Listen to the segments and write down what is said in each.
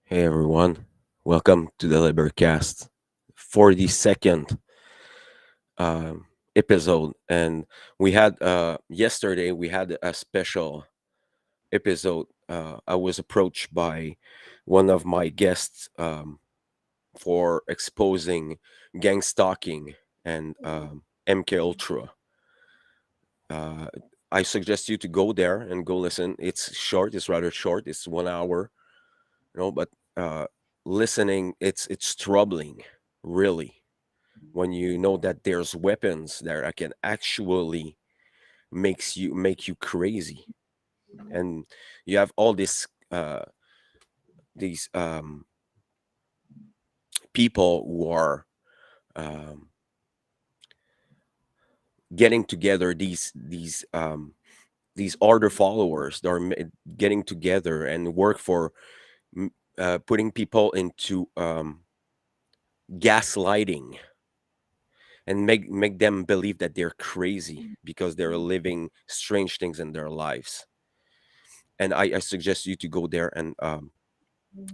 Hey everyone, welcome to the LIBERcast 42nd um, episode. And we had yesterday we had a special episode. I was approached by one of my guests for exposing gang stalking and MK Ultra. Uh, I suggest you to go there and go listen. It's short. It's rather short. It's 1 hour. But listening, it's troubling, really, when you know that there's weapons that can actually make you crazy, and you have all these people who are um, getting together. These order followers that are getting together and work for putting people into gaslighting and make them believe that they're crazy because they're living strange things in their lives. And I suggest you to go there and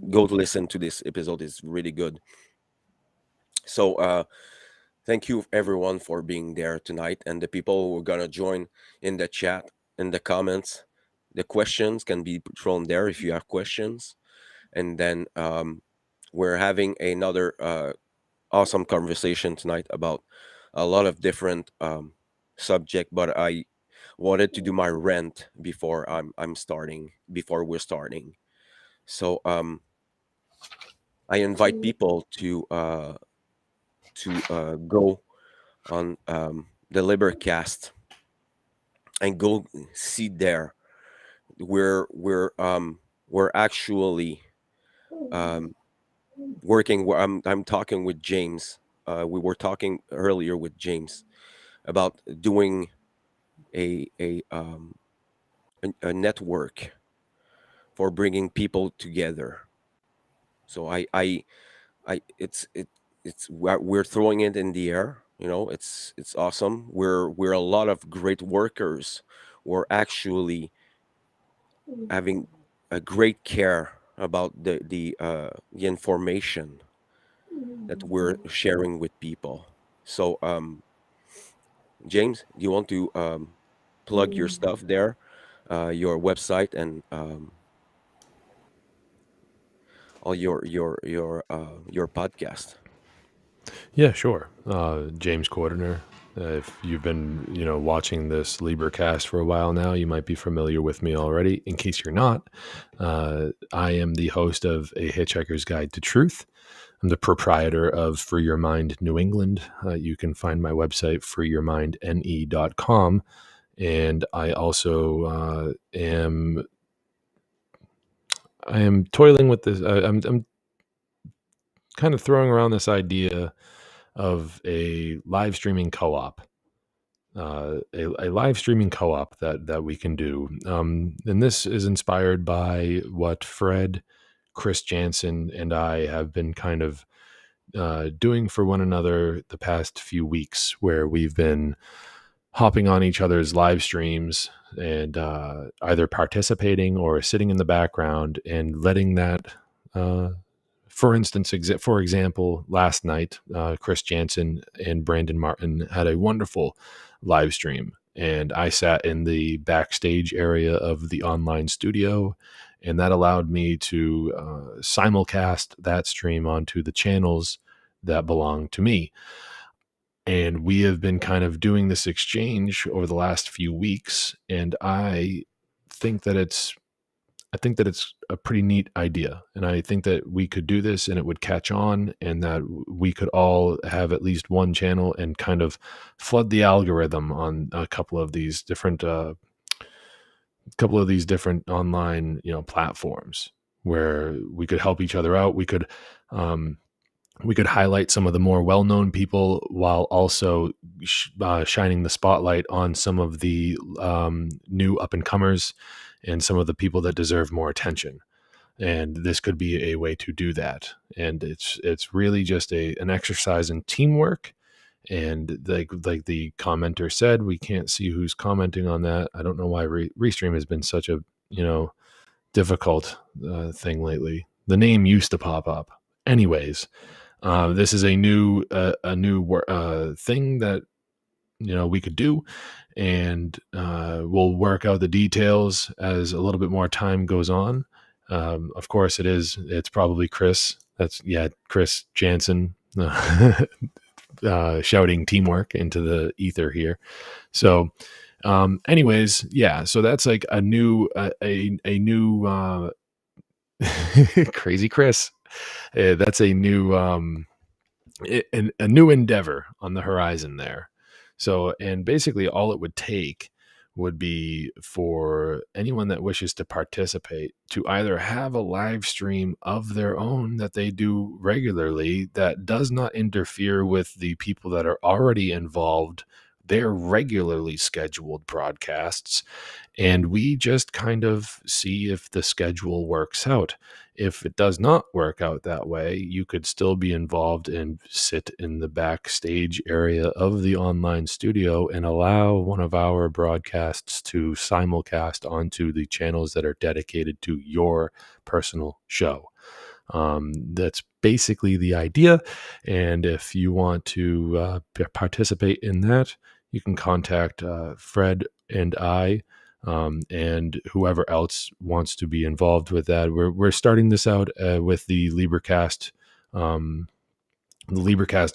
go to listen to this episode. It's really good. So thank you everyone for being there tonight, and the people who are gonna join in the chat, in the comments. The questions can be thrown there if you have questions. And then we're having another awesome conversation tonight about a lot of different subject, but I wanted to do my rant before before we're starting. So I invite people to go on the LiberCast and go see there. We're actually um, working. I'm talking with James. We were talking earlier with James about doing a a network for bringing people together. So we're throwing it in the air. It's awesome. We're a lot of great workers. We're actually having a great care about the information that we're sharing with people. So James, do you want to plug your stuff there, your website, and all your podcast? Yeah, sure. James Cordiner. If you've been, watching this LiberCast for a while now, you might be familiar with me already. In case you're not, I am the host of A Hitchhiker's Guide to Truth. I'm the proprietor of Free Your Mind New England. You can find my website, freeyourmindne.com. And I also I am toiling with this. I'm kind of throwing around this idea of a live streaming co-op, a live streaming co-op that we can do. And this is inspired by what Fred, Chris Jansen, and I have been kind of doing for one another the past few weeks, where we've been hopping on each other's live streams and either participating or sitting in the background and letting that for instance, for example, last night, Chris Jansen and Brandon Martin had a wonderful live stream, and I sat in the backstage area of the online studio, and that allowed me to simulcast that stream onto the channels that belong to me. And we have been kind of doing this exchange over the last few weeks, and think that it's I think that it's a pretty neat idea. And I think that we could do this and it would catch on, and that we could all have at least one channel and kind of flood the algorithm on a couple of these different online, platforms, where we could help each other out. Um, we could highlight some of the more well-known people, while also shining the spotlight on some of the new up-and-comers and some of the people that deserve more attention. And this could be a way to do that. And it's really just an exercise in teamwork. And like the commenter said, we can't see who's commenting on that. I don't know why Restream has been such a difficult thing lately. the name used to pop up. Anyways, this is a new thing that we could do, and we'll work out the details as a little bit more time goes on. Of course, it's probably Chris. Chris Jansen shouting teamwork into the ether here. So, anyways, yeah. So that's like a new crazy Chris. That's a new a new endeavor on the horizon there. So, and basically all it would take would be for anyone that wishes to participate to either have a live stream of their own that they do regularly that does not interfere with the people that are already involved, their regularly scheduled broadcasts, and we just kind of see if the schedule works out. If it does not work out that way, you could still be involved and sit in the backstage area of the online studio and allow one of our broadcasts to simulcast onto the channels that are dedicated to your personal show. That's basically the idea. And if you want to participate in that, you can contact Fred and I, and whoever else wants to be involved with that. We're starting this out with the LIBERcast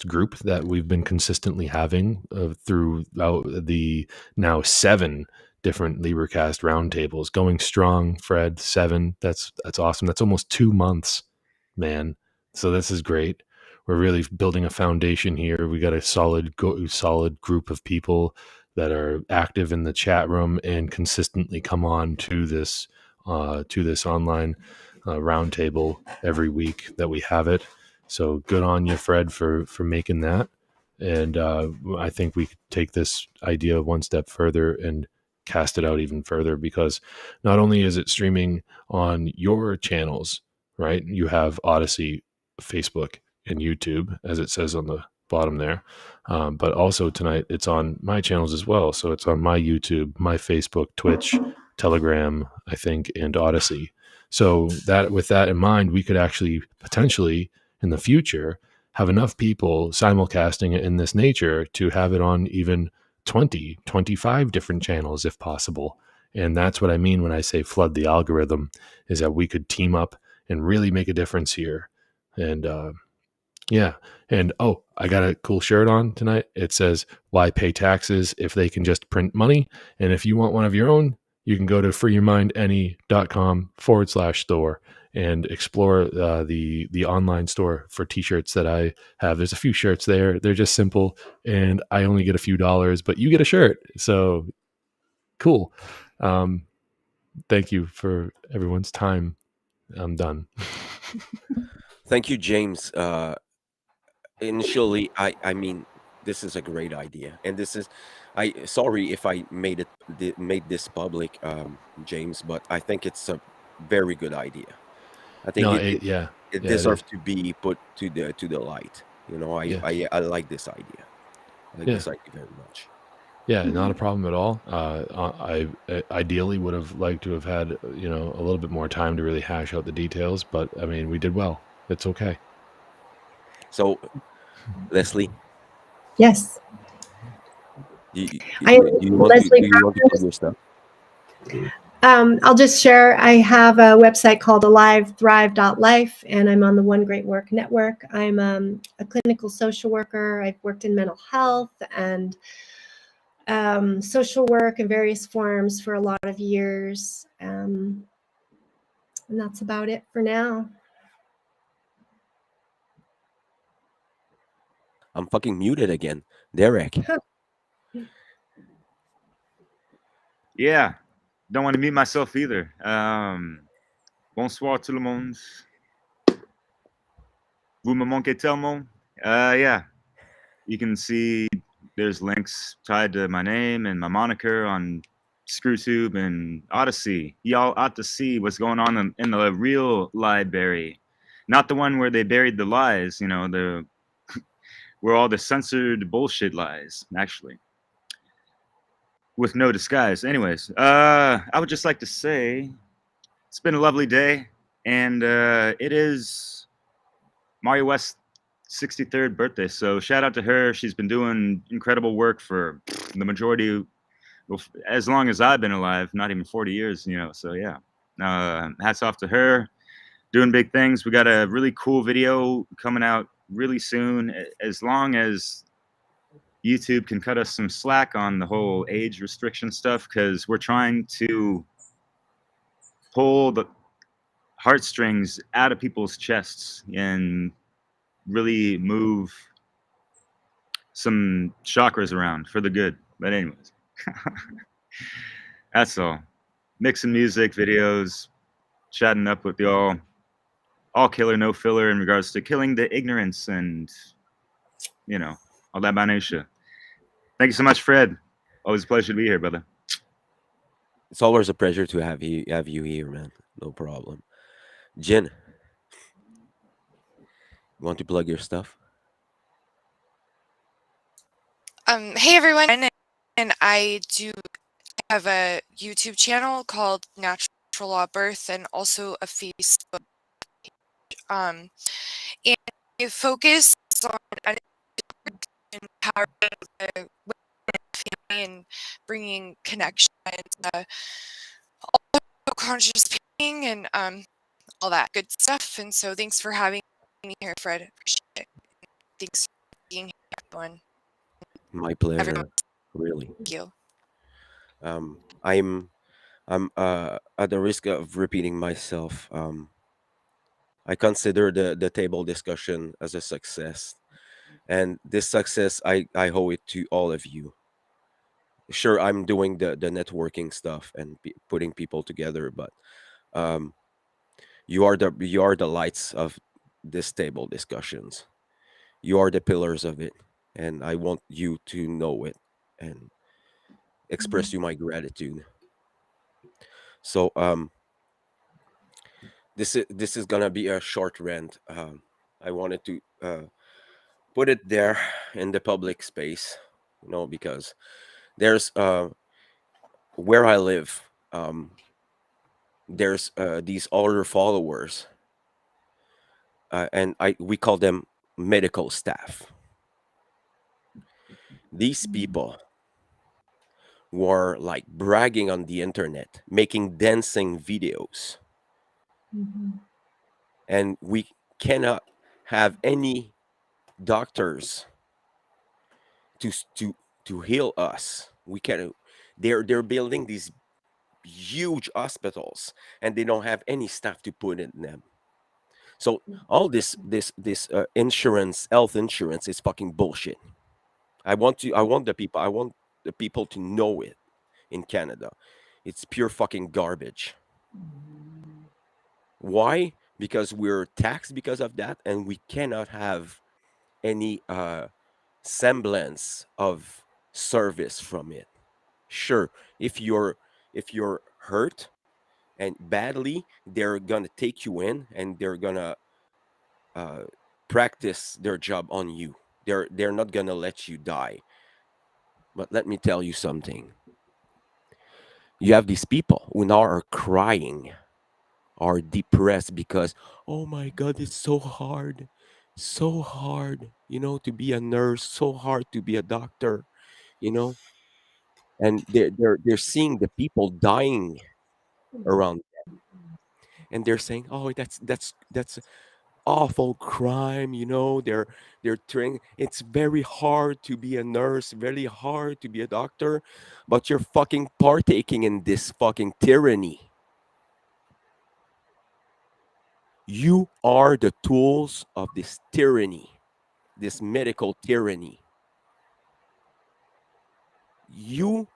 group that we've been consistently having throughout the now 7 different LIBERcast roundtables, going strong. Fred, 7. That's awesome. That's almost 2 months, man. So this is great. We're really building a foundation here. We got a solid group of people that are active in the chat room and consistently come on to this online roundtable every week that we have it. So good on you, Fred, for making that. And I think we could take this idea one step further and cast it out even further, because not only is it streaming on your channels, right? You have Odysee, Facebook, and YouTube, as it says on the bottom there. But also tonight it's on my channels as well. So it's on my YouTube, my Facebook, Twitch, Telegram, I think, and Odysee. So that, with that in mind, we could actually potentially in the future have enough people simulcasting it in this nature to have it on even 20, 25 different channels if possible. And that's what I mean when I say flood the algorithm, is that we could team up and really make a difference here. And yeah. And I got a cool shirt on tonight. It says, "Why pay taxes if they can just print money?" And if you want one of your own, you can go to freeyourmindany.com/store and explore the online store for t-shirts that I have. There's a few shirts there. They're just simple, and I only get a few dollars, but you get a shirt. So cool. Thank you for everyone's time. I'm done. Thank you, James. Initially, I mean, this is a great idea, and this is, I sorry if I made this public, James, but I think it's a very good idea. I think No, it it deserves is. to be put to the light. Yeah. I like this idea. I like Yeah. this idea very much. Yeah, not a problem at all. I ideally would have liked to have had a little bit more time to really hash out the details, but I mean, we did well. It's okay. So, Leslie, Yes. do I'm you want to Leslie do you want to plug Powers. your stuff? I'll just share. I have a website called AliveThrive.life, and I'm on the One Great Work Network. I'm a clinical social worker. I've worked in mental health and social work in various forms for a lot of years. And that's about it for now. I'm fucking muted again, Derek. Yeah, don't want to mute myself either. Bonsoir tout le monde. Vous me manquez tellement. Yeah, you can see there's links tied to my name and my moniker on ScrewTube and Odysee. Y'all ought to see what's going on in the real library, not the one where they buried the lies. The where all the censored bullshit lies, actually, with no disguise. Anyways, I would just like to say it's been a lovely day. and it is Mario West's 63rd birthday. So shout out to her. She's been doing incredible work for the majority, well, as long as I've been alive, not even 40 years, you know. So yeah, hats off to her. Doing big things. We got a really cool video coming out really soon. As long as YouTube can cut us some slack on the whole age restriction stuff, because we're trying to pull the heartstrings out of people's chests and really move some chakras around for the good. But anyways, that's all. Mixing music, videos, chatting up with y'all. All killer, no filler in regards to killing the ignorance and, you know, all that minutia. Thank you so much, Fred. Always a pleasure to be here, brother. It's always a pleasure to have you here, man. No problem. Jin, you want to plug your stuff? Hey everyone, and I have a YouTube channel called Natural Law Birth, and also a Facebook. And it focuses on empowering the women and family and bringing connection and also conscious being and all that good stuff. And so, thanks for having me here, Fred. Appreciate it. Thanks for being here, everyone. My pleasure. Everyone. Really. Thank you. I'm at the risk of repeating myself. I consider the table discussion as a success, and this success I owe it to all of you. Sure, I'm doing the networking stuff and putting people together, but um, you are the lights of this table discussions. You are the pillars of it, and I want you to know it and express you my gratitude. So this is gonna be a short rant. I wanted to put it there in the public space, because there's where I live. There's these older followers, and we call them medical staff. These people were like bragging on the internet, making dancing videos, and we cannot have any doctors to heal us. We can. They're building these huge hospitals, and they don't have any staff to put in them. So all this insurance, health insurance, is fucking bullshit. I want the people to know it in Canada. It's pure fucking garbage. Why? Because we're taxed because of that, and we cannot have any semblance of service from it. Sure, if you're hurt and badly, they're gonna take you in and they're gonna uh, practice their job on you. They're not gonna let you die. But let me tell you something. You have these people who now are crying, are depressed because, oh my God, it's so hard, to be a nurse, so hard to be a doctor, you know, and they're seeing the people dying around, and they're saying, oh, that's awful crime, they're trying. It's very hard to be a nurse, very hard to be a doctor, but you're fucking partaking in this fucking tyranny. You are the tools of this tyranny, this medical tyranny. You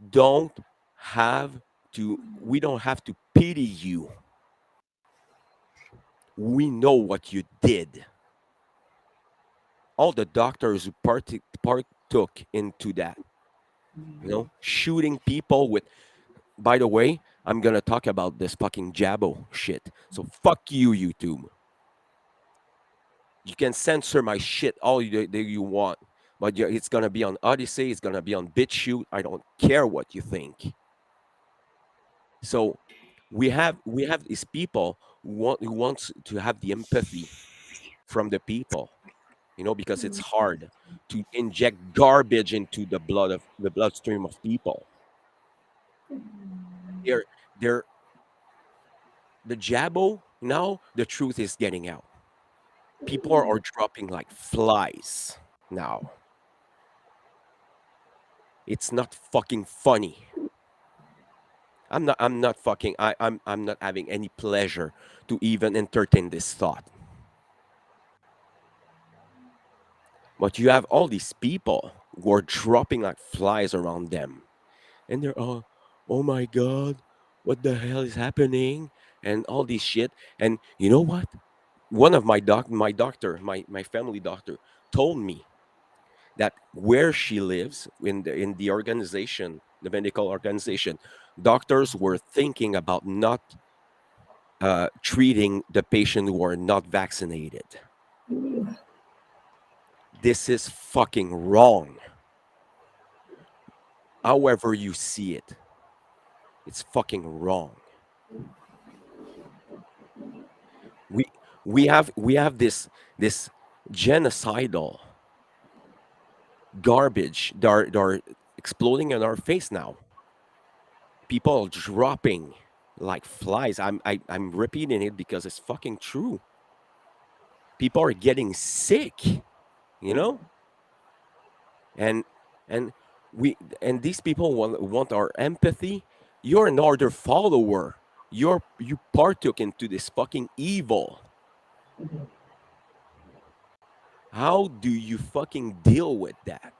don't have we don't have to pity you. We know what you did. All the doctors who partook into that, shooting people with. By the way, I'm gonna talk about this fucking Jabo shit. So fuck you, YouTube. You can censor my shit all you want, but it's gonna be on Odysee. It's gonna be on BitChute. I don't care what you think. So we have these people who wants to have the empathy from the people, because it's hard to inject garbage into the bloodstream of people. They're they're the jabo now. The truth is getting out. People are dropping like flies now. It's not fucking funny. I'm not fucking I'm not having any pleasure to even entertain this thought. But you have all these people who are dropping like flies around them. And they're all, oh my God, what the hell is happening? And all this shit. And you know what? One of my doctor, my family doctor, told me that where she lives in the organization, the medical organization, doctors were thinking about not treating the patient who are not vaccinated. This is fucking wrong. However you see it, it's fucking wrong. We we have this genocidal garbage that are exploding in our face now. People dropping like flies. I'm repeating it because it's fucking true. People are getting sick, you know, and and and these people want our empathy. You're another follower. You partook into this fucking evil. How do you fucking deal with that?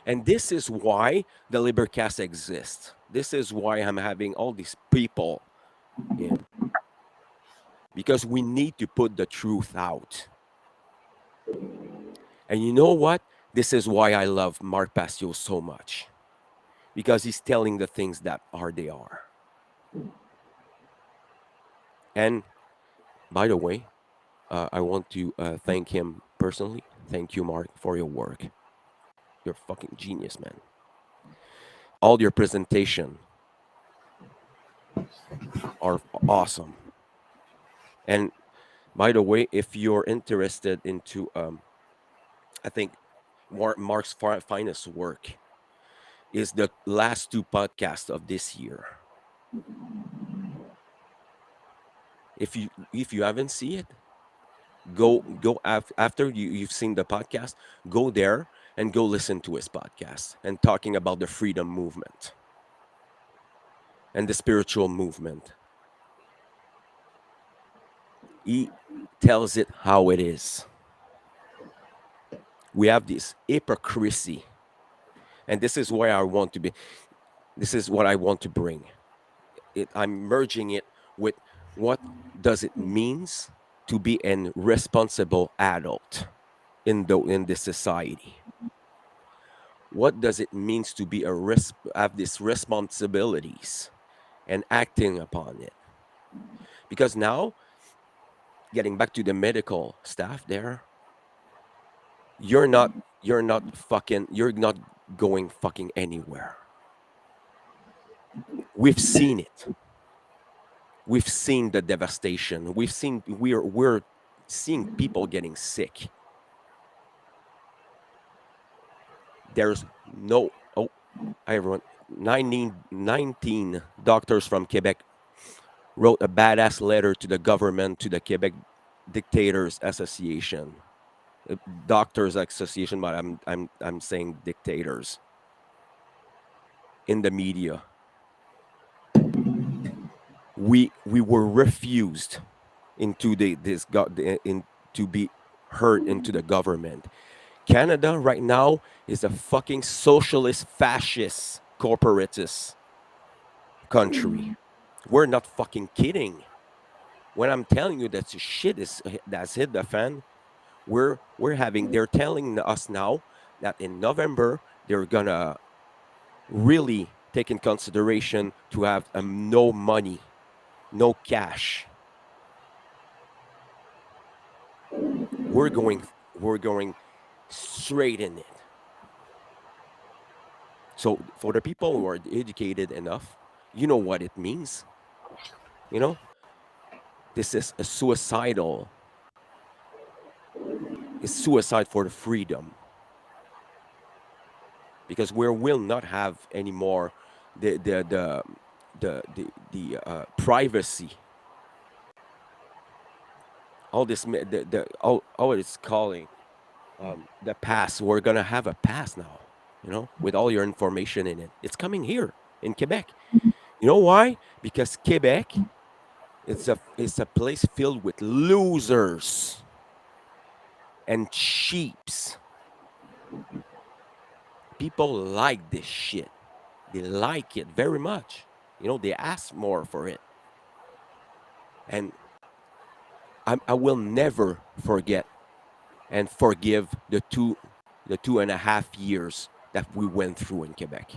And this is why the LIBERcast exists. This is why I'm having all these people in. Because we need to put the truth out. And you know what? This is why I love Mark Pastio so much. Because he's telling the things that they are. And by the way, I want to thank him personally. Thank you, Mark, for your work. You're a fucking genius, man. All your presentation are awesome. And by the way, if you're interested into, I think Mark's finest work is the last two podcasts of this year. If you haven't seen it, go after you've seen the podcast, go there and go listen to his podcast and talking about the freedom movement and the spiritual movement. He tells it how it is. We have this hypocrisy, and this is where I want to be. This is what I want to bring. I'm merging it with what does it means to be a responsible adult in this society. What does it means to be have these responsibilities and acting upon it? Because now, getting back to the medical staff there, you're not going fucking anywhere. We've seen it. We've seen the devastation. We're seeing people getting sick. There's no hi everyone. 19 doctors from Quebec wrote a badass letter to the government, to the Quebec Dictators Association, Doctors Association, but I'm saying dictators in the media. We were refused into to be heard into the government. Canada right now is a fucking socialist, fascist, corporatist country. We're not fucking kidding. When I'm telling you that the shit that's hit the fan, they're telling us now that in November they're gonna really take in consideration to have no money, no cash. We're going straight in it. So for the people who are educated enough, you know what it means. You know, This is a suicidal. It's suicide for the freedom. Because we will not have anymore the privacy. All this all it's calling the past. We're gonna have a past now, with all your information in it. It's coming here in Quebec. You know why? Because Quebec, it's a place filled with losers and cheaps. People like this shit. They like it very much. They ask more for it. And I will never forget and forgive the 2.5 years that we went through in Quebec.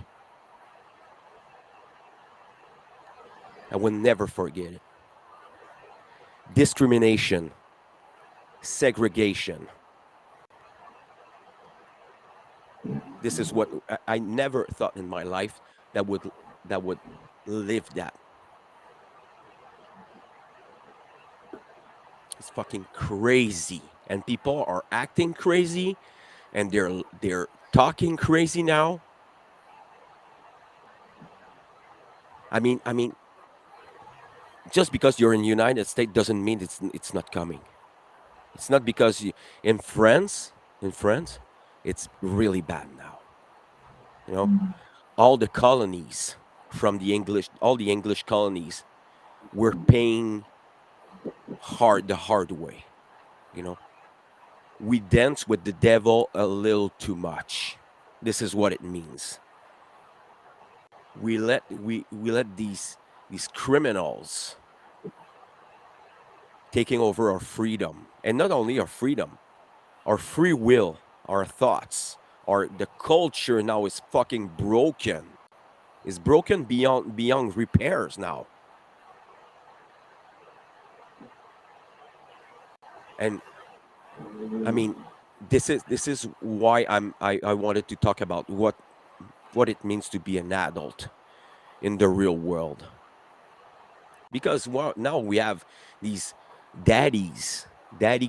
I will never forget it. Discrimination, segregation. This is what I never thought in my life that would live that. It's fucking crazy, and people are acting crazy, and they're talking crazy now. I mean, just because you're in the United States doesn't mean it's not coming. It's not because in France, it's really bad now. All the colonies all the English colonies were paying the hard way. We dance with the devil a little too much. This is what it means. We let these criminals taking over our freedom, and not only our freedom, our free will, our thoughts, the culture now is fucking broken. It's broken beyond repairs now. And I mean, this is why I wanted to talk about what it means to be an adult in the real world. Because now we have these daddy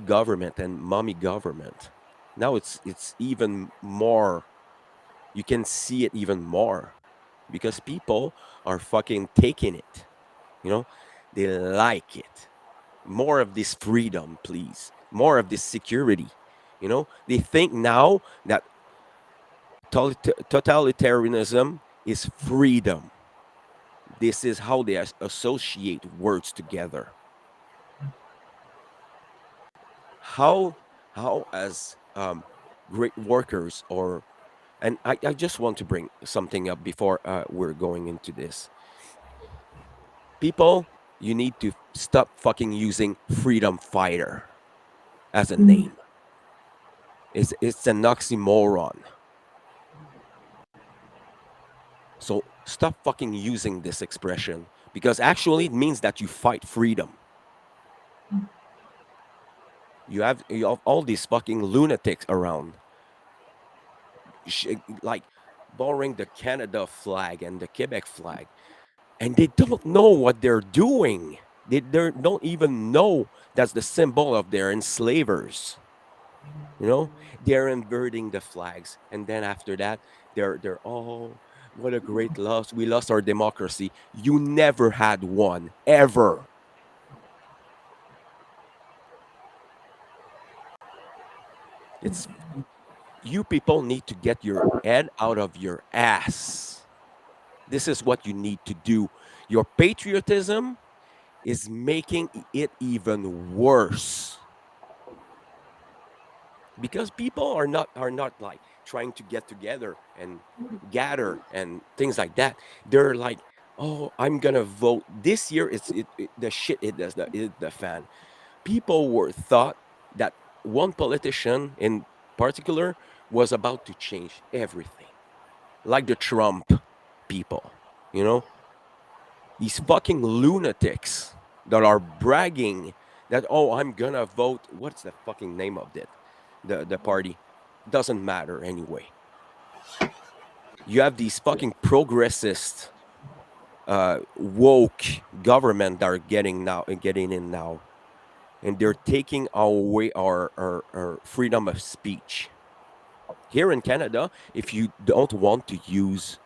government and mommy government. Now it's even more. You can see it even more because people are fucking taking it. They like it. More of this freedom, please. More of this security. They think now that totalitarianism is freedom. This is how they associate words together. How as great workers and I just want to bring something up before we're going into this. People, you need to stop fucking using freedom fighter as a name. It's an oxymoron. So stop fucking using this expression, because actually it means that you fight freedom. You have all these fucking lunatics around, like borrowing the Canada flag and the Quebec flag, and they don't know what they're doing. They don't even know that's the symbol of their enslavers. They're inverting the flags, and then after that, they're what a great loss. We lost our democracy. You never had one, ever. It's you people need to get your head out of your ass. This is what you need to do. Your patriotism is making it even worse. Because people are not like trying to get together and gather and things like that. They're like, oh, I'm gonna vote this year. The shit it does the fan. People were thought that one politician in particular was about to change everything, like the Trump people. These fucking lunatics that are bragging that, oh, I'm gonna vote. What's the fucking name of it? The party doesn't matter anyway. You have these fucking progressists woke government that are getting in now, and they're taking away our freedom of speech. Here in Canada, if you don't want to use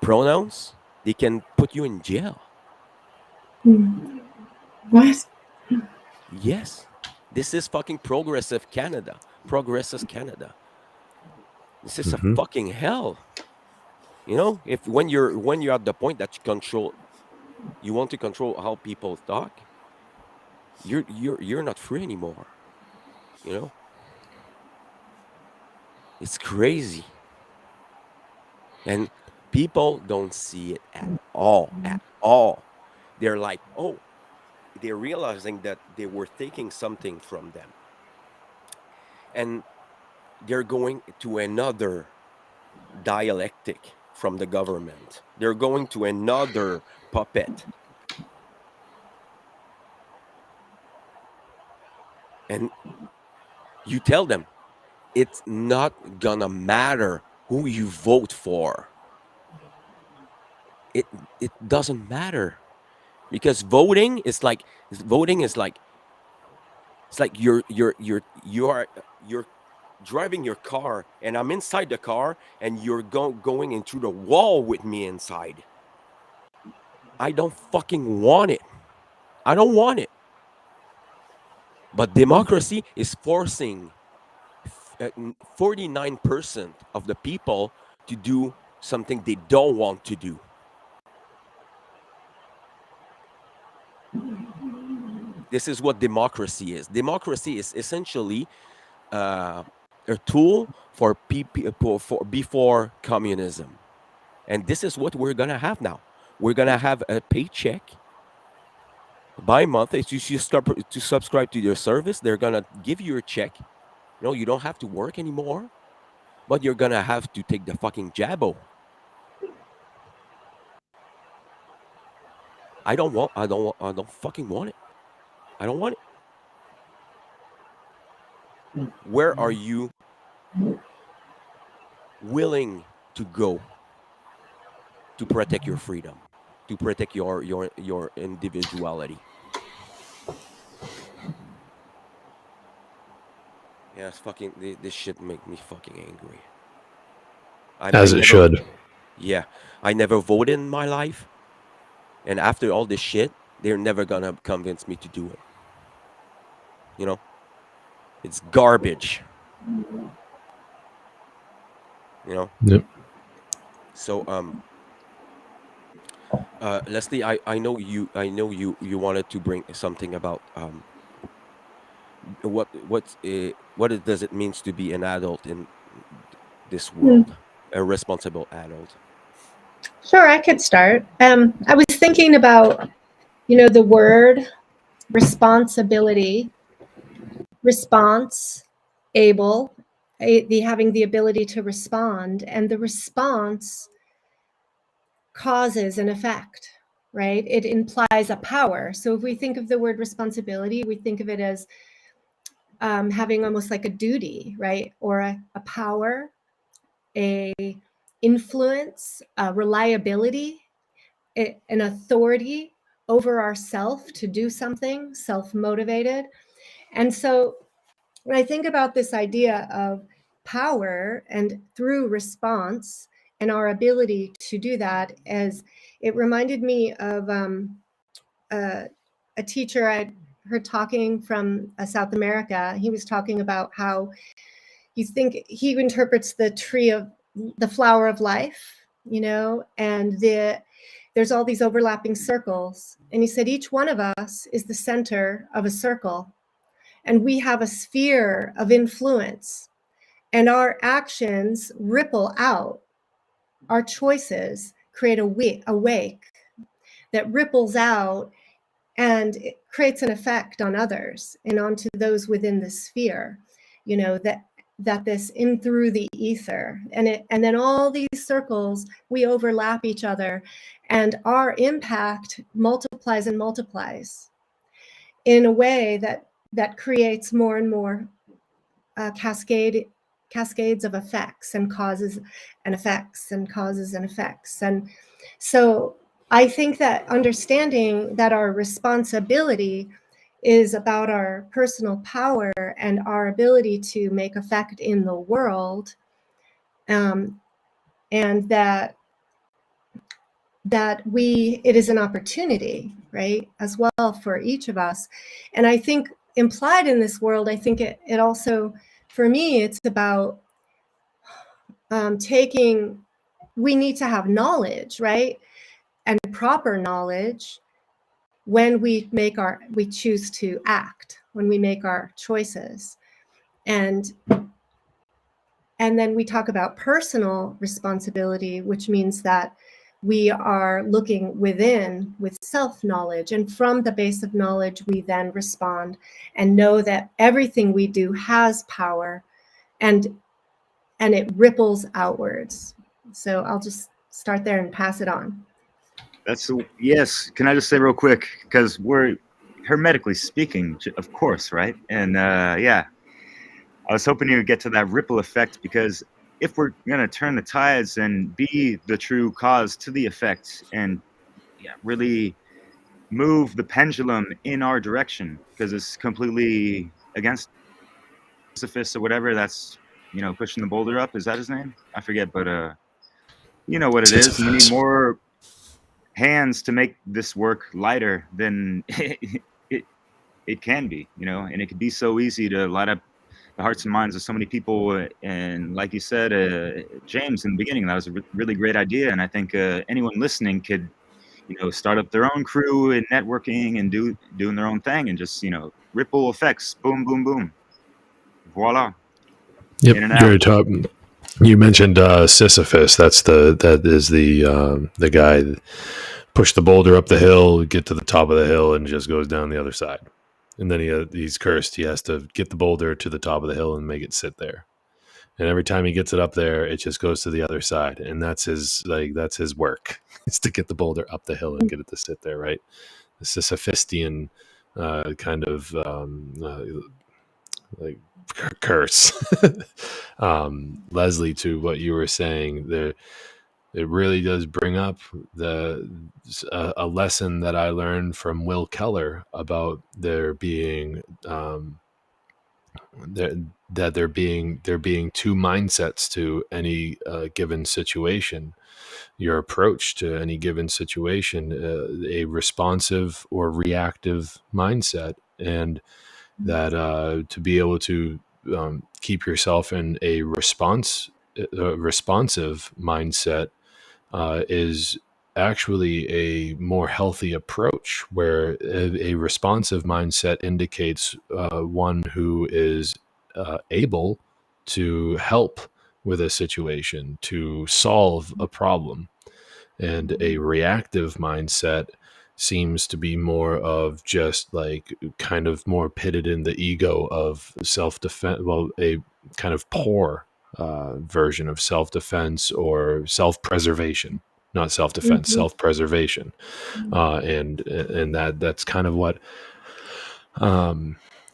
pronouns, they can put you in jail. What? Yes, this is fucking progressive Canada. Progressive Canada. This is a Hmm. fucking hell. You know, if when you're at the point that you want to control how people talk, you're not free anymore. You know, it's crazy, and people don't see it at all. At all, they're like, oh, they're realizing that they were taking something from them, and they're going to another dialectic from the government. They're going to another puppet, and you tell them it's not gonna matter who you vote for. It doesn't matter, because voting is like it's like you're driving your car and I'm inside the car and you're going into the wall with me inside. I don't fucking want it. I don't want it. But democracy is forcing 49% of the people to do something they don't want to do. This is what democracy is. Democracy is essentially uh, a tool for people for before communism, and this is what we're gonna have now. We're gonna have a paycheck by month. If you subscribe to their service, they're gonna give you a check. No, you don't have to work anymore, but you're gonna have to take the fucking jabo. I don't fucking want it. I don't want it. Where are you willing to go to protect your freedom, to protect your individuality? Yeah, it's fucking. This shit make me fucking angry. I As it never. should. Yeah, I never voted in my life, and after all this shit, they're never gonna convince me to do it. You know, it's garbage. You know. Yep. So Leslie, I know you wanted to bring something about what does it means to be an adult in this world, a responsible adult. Sure, I could start. I was thinking about, the word responsibility, response, able, the having the ability to respond, and the response causes an effect, right? It implies a power. So if we think of the word responsibility, we think of it as having almost like a duty, right? Or a power, a influence, a reliability, an authority over ourself to do something, self-motivated. And so when I think about this idea of power and through response and our ability to do that, as it reminded me of a teacher I'd heard talking from South America. He was talking about how he interprets the tree of the flower of life, and there's all these overlapping circles. And he said each one of us is the center of a circle, and we have a sphere of influence, and our actions ripple out. Our choices create a wake that ripples out, and it creates an effect on others and onto those within the sphere, that this in through the ether, and then all these circles, we overlap each other, and our impact multiplies and multiplies in a way that creates more and more cascades of effects and causes and effects and causes and effects. And so I think that understanding that our responsibility is about our personal power and our ability to make effect in the world, and that it is an opportunity, right, as well for each of us. And I think implied in this world, I think it also, for me, it's about we need to have knowledge, right, and proper knowledge when we choose to act, when we make our choices. And then we talk about personal responsibility, which means that we are looking within with self-knowledge. And from the base of knowledge, we then respond and know that everything we do has power, and it ripples outwards. So I'll just start there and pass it on. Yes. Can I just say real quick, because we're hermetically speaking, of course, right? And yeah, I was hoping you would get to that ripple effect, because if we're gonna turn the tides and be the true cause to the effect, and really move the pendulum in our direction, because it's completely against Sisyphus or whatever. That's pushing the boulder up. Is that his name? I forget, but you know what it is. And we need more hands to make this work lighter than it can be, and it could be so easy to light up the hearts and minds of so many people. And like you said, James, in the beginning, that was a really great idea. And I think anyone listening could, start up their own crew and networking and doing their own thing, and just, ripple effects. Boom, boom, boom. Voila. Yep. In and Very out. top. You mentioned Sisyphus. That is the guy that pushed the boulder up the hill, get to the top of the hill, and just goes down the other side. And then he's cursed. He has to get the boulder to the top of the hill and make it sit there. And every time he gets it up there, it just goes to the other side. And that's his work, is to get the boulder up the hill and get it to sit there, right? The Sisyphistian kind of like curse. Leslie, to what you were saying there, it really does bring up a lesson that I learned from Will Keller about there being there being two mindsets to any given situation. Your approach to any given situation, a responsive or reactive mindset, and that to be able to keep yourself in a responsive mindset is actually a more healthy approach, where a responsive mindset indicates one who is able to help with a situation, to solve a problem. And a reactive mindset seems to be more of just like kind of more pitted in the ego of self-defense, well, a kind of poor version of self-defense or self-preservation, not self-defense, self-preservation. And that's kind of what,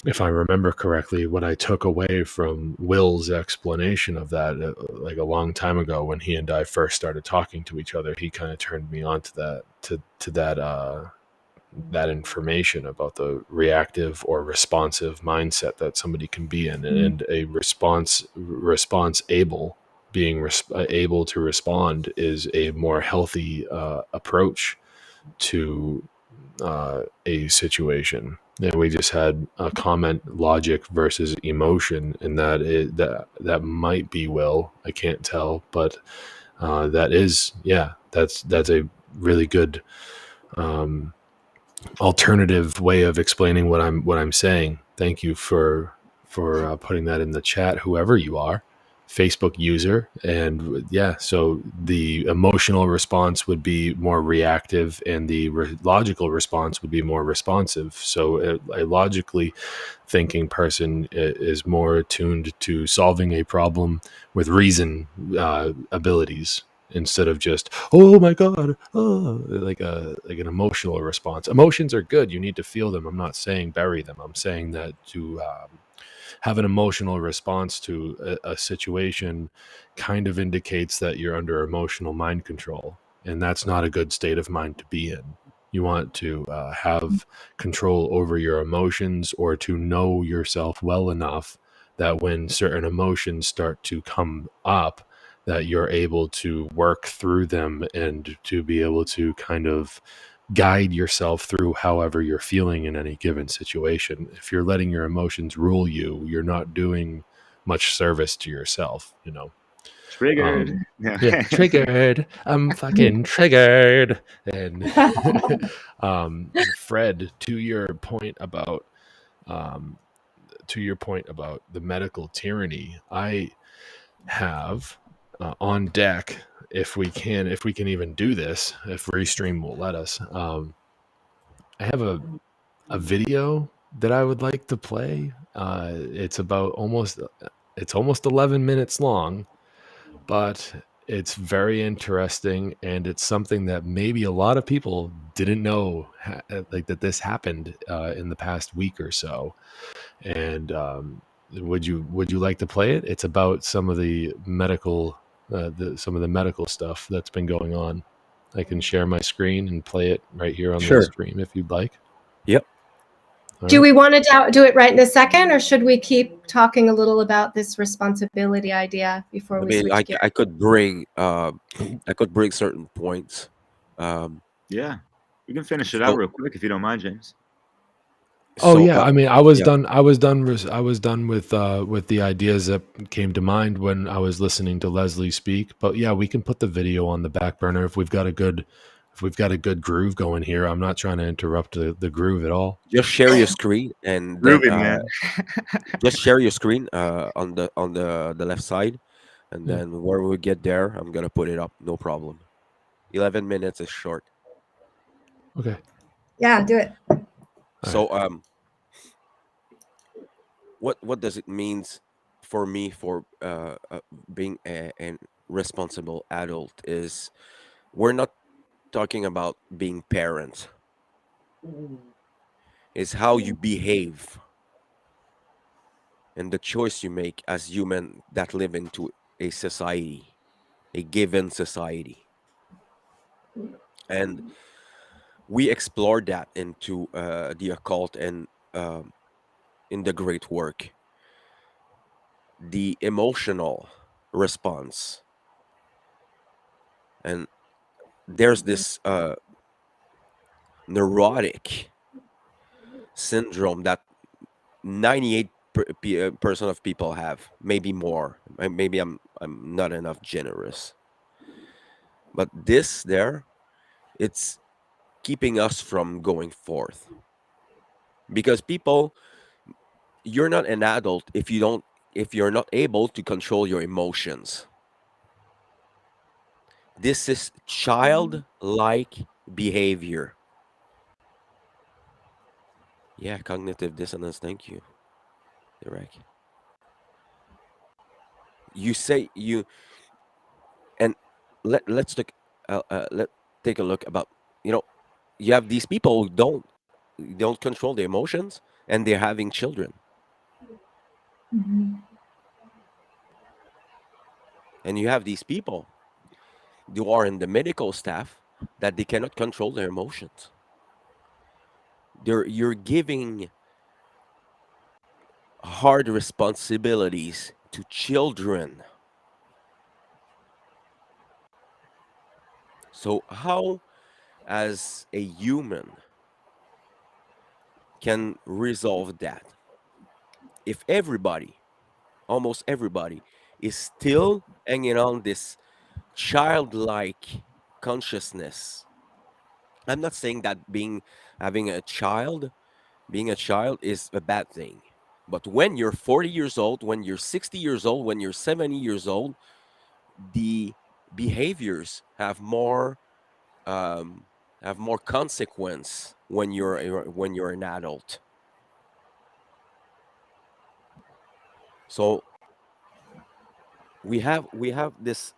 if I remember correctly, what I took away from Will's explanation of that, like a long time ago when he and I first started talking to each other, he kind of turned me on to that, to that information about the reactive or responsive mindset that somebody can be in, and a response able, being able to respond, is a more healthy approach to a situation. And we just had a comment, logic versus emotion, and that might be Will. I can't tell, but that is, that's a really good alternative way of explaining what I'm saying. Thank you for putting that in the chat, whoever you are, Facebook user. And so the emotional response would be more reactive, and the logical response would be more responsive. So a logically thinking person is more attuned to solving a problem with reason abilities, instead of just, oh my god, like an emotional response. Emotions are good. You need to feel them. I'm not saying bury them. I'm saying that to have an emotional response to a situation kind of indicates that you're under emotional mind control. and that's not a good state of mind to be in. You want to have control over your emotions, or to know yourself well enough that when certain emotions start to come up, that you're able to work through them and to be able to kind of guide yourself through however you're feeling in any given situation. If you're letting your emotions rule you, you're not doing much service to yourself, you know. Triggered. Yeah. Yeah, triggered. I'm fucking triggered. And Fred, um, to your point about the medical tyranny, I have on deck, if we can even do this, if Restream will let us. I have a video that I would like to play. It's almost 11 minutes long, but it's very interesting, and it's something that maybe a lot of people didn't know, like that this happened in the past week or so. And would you like to play it? It's about some of the medical stuff that's been going on. I can share my screen and play it right here on the Sure. stream if you'd like. Yep. All Do right. we want to do it right in a second, or should we keep talking a little about this responsibility idea before I we mean, switch gears? I could bring I could bring certain points. Yeah. We can finish it out So real quick if you don't mind, James. Oh so yeah, I mean, I was yeah. done. I was done with the ideas that came to mind when I was listening to Leslie speak. But yeah, we can put the video on the back burner if we've got a good groove going here. I'm not trying to interrupt the groove at all. Just share your screen, and then Groovy, man. just share your screen on the left side, and Yeah. then where we get there, I'm gonna put it up. No problem. 11 minutes is short. Okay. Yeah, do it. So what does it means for me for being an responsible adult is we're not talking about being parents. It's how you behave and the choice you make as human that live into a society, a given society. And we explored that into the occult and in the great work, the emotional response. And there's this neurotic syndrome that 98% of people have, maybe more. Maybe I'm not enough generous, but this there, it's keeping us from going forth because people, you're not an adult if you're not able to control your emotions. This is childlike behavior. Yeah, cognitive dissonance. Thank you, Derek. You say you and let's look. Let take a look about you know you have these people who don't control their emotions and they're having children, and you have these people who are in the medical staff that they cannot control their emotions. You're giving hard responsibilities to children. So how, as a human, can resolve that if everybody, almost everybody, is still hanging on this childlike consciousness? I'm not saying that being a child is a bad thing. But when you're 40 years old, when you're 60 years old, when you're 70 years old, the behaviors um, have more consequence when you're an adult. So we have this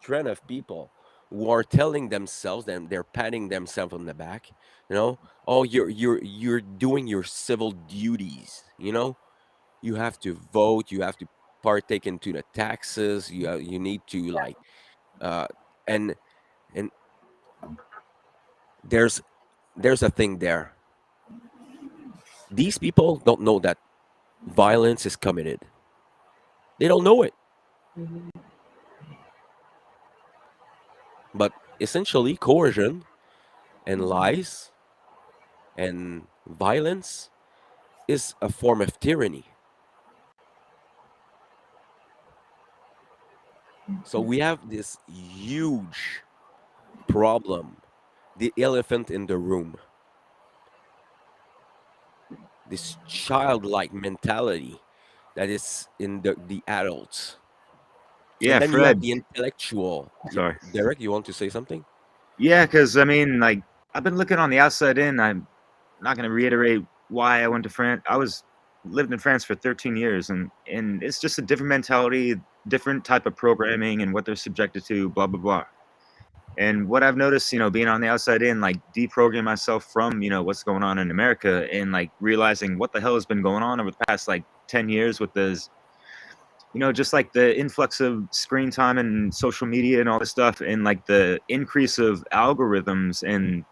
trend of people who are telling themselves that they're patting themselves on the back, oh, you're doing your civil duties, you have to vote, you have to partake into the taxes, you need to like and and there's a thing there. These people don't know that violence is committed. They don't know it. But essentially, coercion and lies and violence is a form of tyranny. So we have this huge problem, the elephant in the room, this childlike mentality that is in the adults. Yeah, And then you have Fred. the intellectual. Sorry. Derek, you want to say something? Yeah, because I mean, like, I've been looking on the outside in. I'm not going to reiterate why I went to France. Lived in France for 13 years, and it's just a different mentality, different type of programming, and what they're subjected to. Blah blah blah. And what I've noticed, being on the outside in, like deprogramming myself from, what's going on in America, and like realizing what the hell has been going on over the past like 10 years with this, just like the influx of screen time and social media and all this stuff, and like the increase of algorithms, and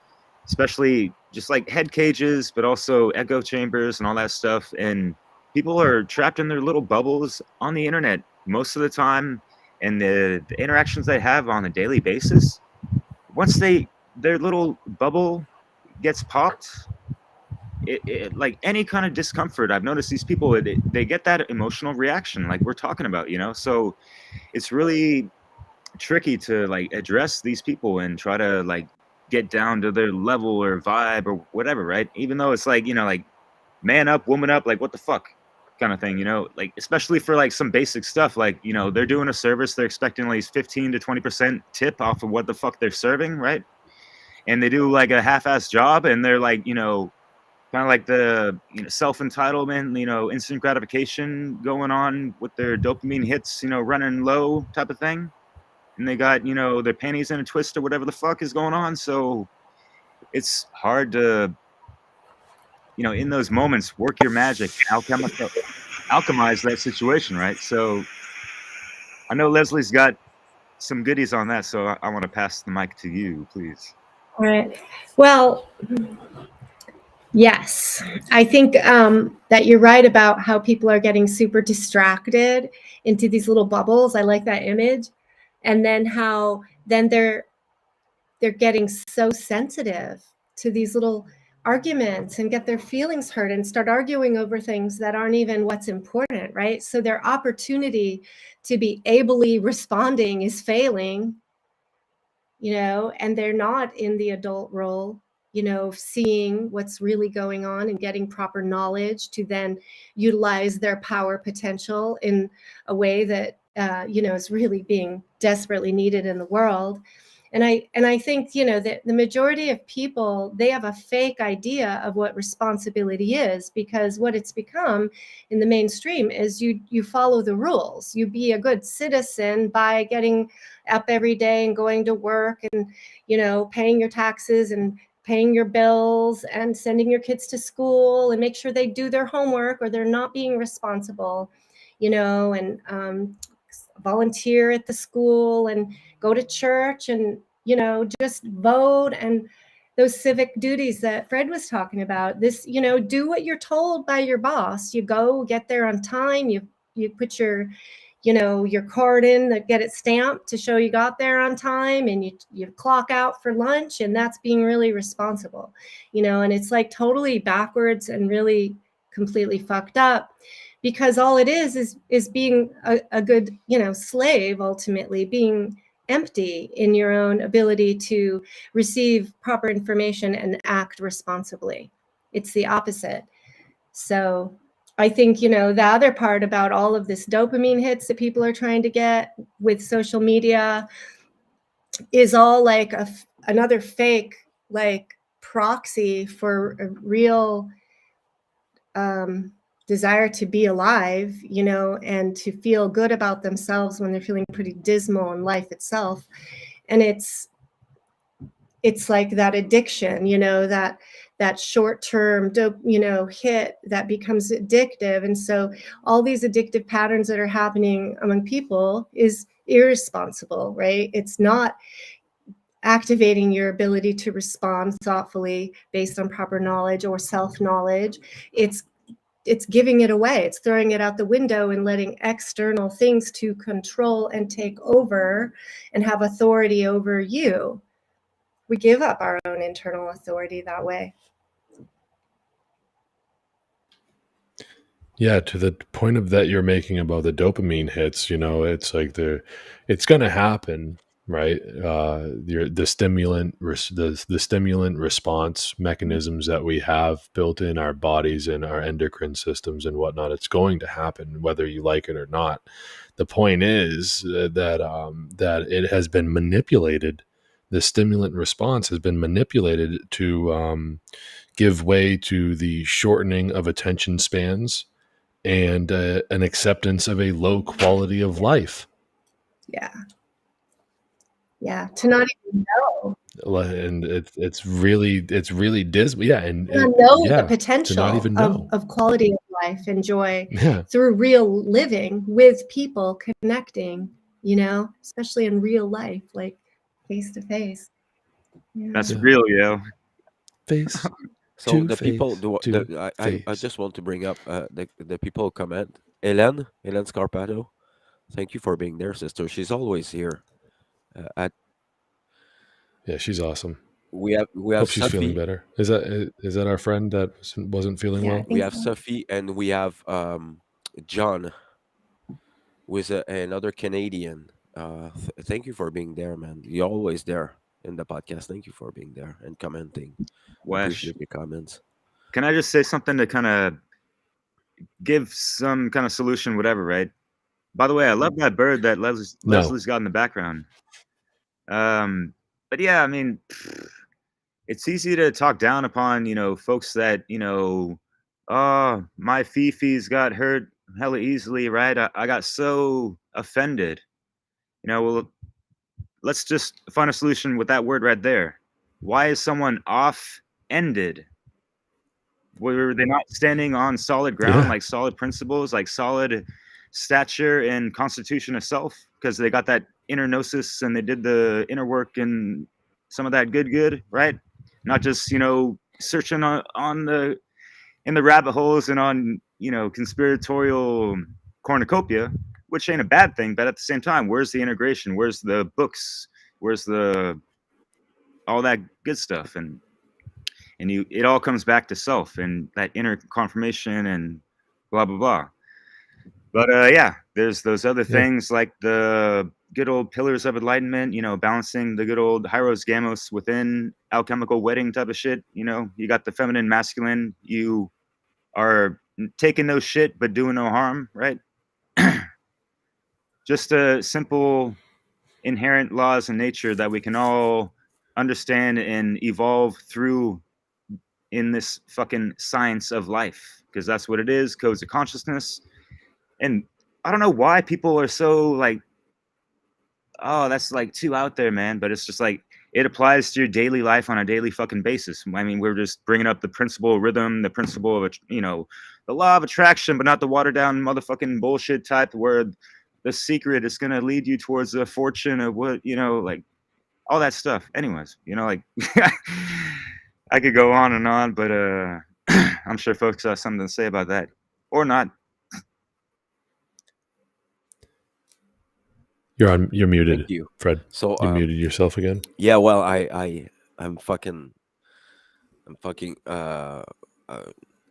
especially just like head cages, but also echo chambers and all that stuff. And people are trapped in their little bubbles on the internet most of the time. And the interactions they have on a daily basis, once their little bubble gets popped, like any kind of discomfort, I've noticed these people, they get that emotional reaction like we're talking about, so it's really tricky to like address these people and try to like get down to their level or vibe or whatever, right? Even though it's like, like man up, woman up, like what the fuck kind of thing, like especially for like some basic stuff, like, they're doing a service, they're expecting at least 15 to 20% tip off of what the fuck they're serving, right? And they do like a half-assed job, and they're like, kind of like the self-entitlement, instant gratification going on with their dopamine hits, running low type of thing. And they got, their panties in a twist or whatever the fuck is going on. So it's hard to, in those moments, work your magic, alchemize that situation, right? So I know Leslie's got some goodies on that, so I want to pass the mic to you, please. All right. Well, yes, I think that you're right about how people are getting super distracted into these little bubbles. I like that image. And then how then they're getting so sensitive to these little arguments and get their feelings hurt and start arguing over things that aren't even what's important, right? So their opportunity to be ably responding is failing, and they're not in the adult role, seeing what's really going on and getting proper knowledge to then utilize their power potential in a way that, is really being desperately needed in the world. And I think, that the majority of people, they have a fake idea of what responsibility is, because what it's become in the mainstream is you follow the rules. You be a good citizen by getting up every day and going to work and, paying your taxes and paying your bills and sending your kids to school and make sure they do their homework or they're not being responsible, and volunteer at the school and go to church and, just vote and those civic duties that Fred was talking about. This, do what you're told by your boss. You go get there on time. You put your card in, that get it stamped to show you got there on time, and you clock out for lunch, and that's being really responsible, and it's like totally backwards and really completely fucked up, because all it is being a good, slave, ultimately being empty in your own ability to receive proper information and act responsibly. It's the opposite. So I think, the other part about all of this dopamine hits that people are trying to get with social media is all like another fake, like, proxy for a real desire to be alive, and to feel good about themselves when they're feeling pretty dismal in life itself. And it's like that addiction, that short-term hit that becomes addictive. And so all these addictive patterns that are happening among people is irresponsible, right? It's not activating your ability to respond thoughtfully based on proper knowledge or self-knowledge. It's giving it away. It's throwing it out the window and letting external things to control and take over and have authority over you. We give up our own internal authority that way. Yeah, to the point of that you're making about the dopamine hits, it's like it's going to happen, right? The stimulant response mechanisms that we have built in our bodies and our endocrine systems and whatnot, it's going to happen whether you like it or not. The point is that it has been manipulated. The stimulant response has been manipulated to give way to the shortening of attention spans and an acceptance of a low quality of life. Yeah, to not even know. And it's really dismal. Yeah, and the potential to not even know of quality of life and joy Yeah. through real living with people, connecting, especially in real life, like face to face. That's real, yo. Face. So the people I just want to bring up the people comment. Hélène Scarpato, thank you for being there, sister. She's always here. Yeah, she's awesome. We have Hope she's Sophie. feeling better. Is that our friend that wasn't feeling well? We have Sophie, and we have John, who is another Canadian. Thank you for being there, man. You're always there in the podcast. Thank you for being there and commenting. Appreciate your comments. Can I just say something to kind of give some kind of solution, whatever, right? By the way, I love that bird that Leslie's got in the background. But yeah, I mean, it's easy to talk down upon, folks that, oh, my Fifi's got hurt hella easily, right? I got so offended. Well, let's just find a solution with that word right there. Why is someone off-ended? Were they not standing on solid ground, like solid principles, like solid stature and constitution of self? Because they got that inner gnosis and they did the inner work and some of that good, right? Not just, searching on in the rabbit holes and on, conspiratorial cornucopia, which ain't a bad thing. But at the same time, where's the integration? Where's the books? Where's all that good stuff? And it all comes back to self and that inner confirmation and blah blah blah. But yeah, there's those other things like the good old pillars of enlightenment, balancing the good old Hyros Gamos within alchemical wedding type of shit. You got the feminine, masculine. You are taking no shit but doing no harm, right? Just a simple inherent laws in nature that we can all understand and evolve through in this fucking science of life, because that's what it is, codes of consciousness. And I don't know why people are so like, oh, that's like too out there, man. But it's just like, it applies to your daily life on a daily fucking basis. I mean, we're just bringing up the principle of rhythm, the principle of, the law of attraction, but not the watered down motherfucking bullshit type where the secret is going to lead you towards the fortune of what, like all that stuff. Anyways, like I could go on and on, but I'm sure folks have something to say about that or not. You're muted. Thank you, Fred. So you muted yourself again. Yeah, well, I'm fucking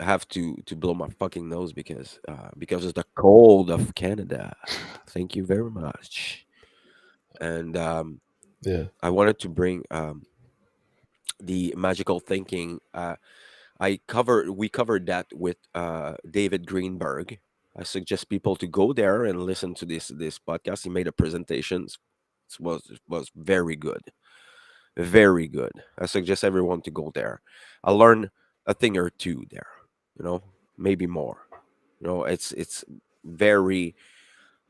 have to blow my fucking nose because it's the cold of Canada. Thank you very much. And I wanted to bring the magical thinking. We covered that with David Greenberg. I suggest people to go there and listen to this podcast. He made a presentation. It was very good. Very good. I suggest everyone to go there. I learned a thing or two there, maybe more. It's very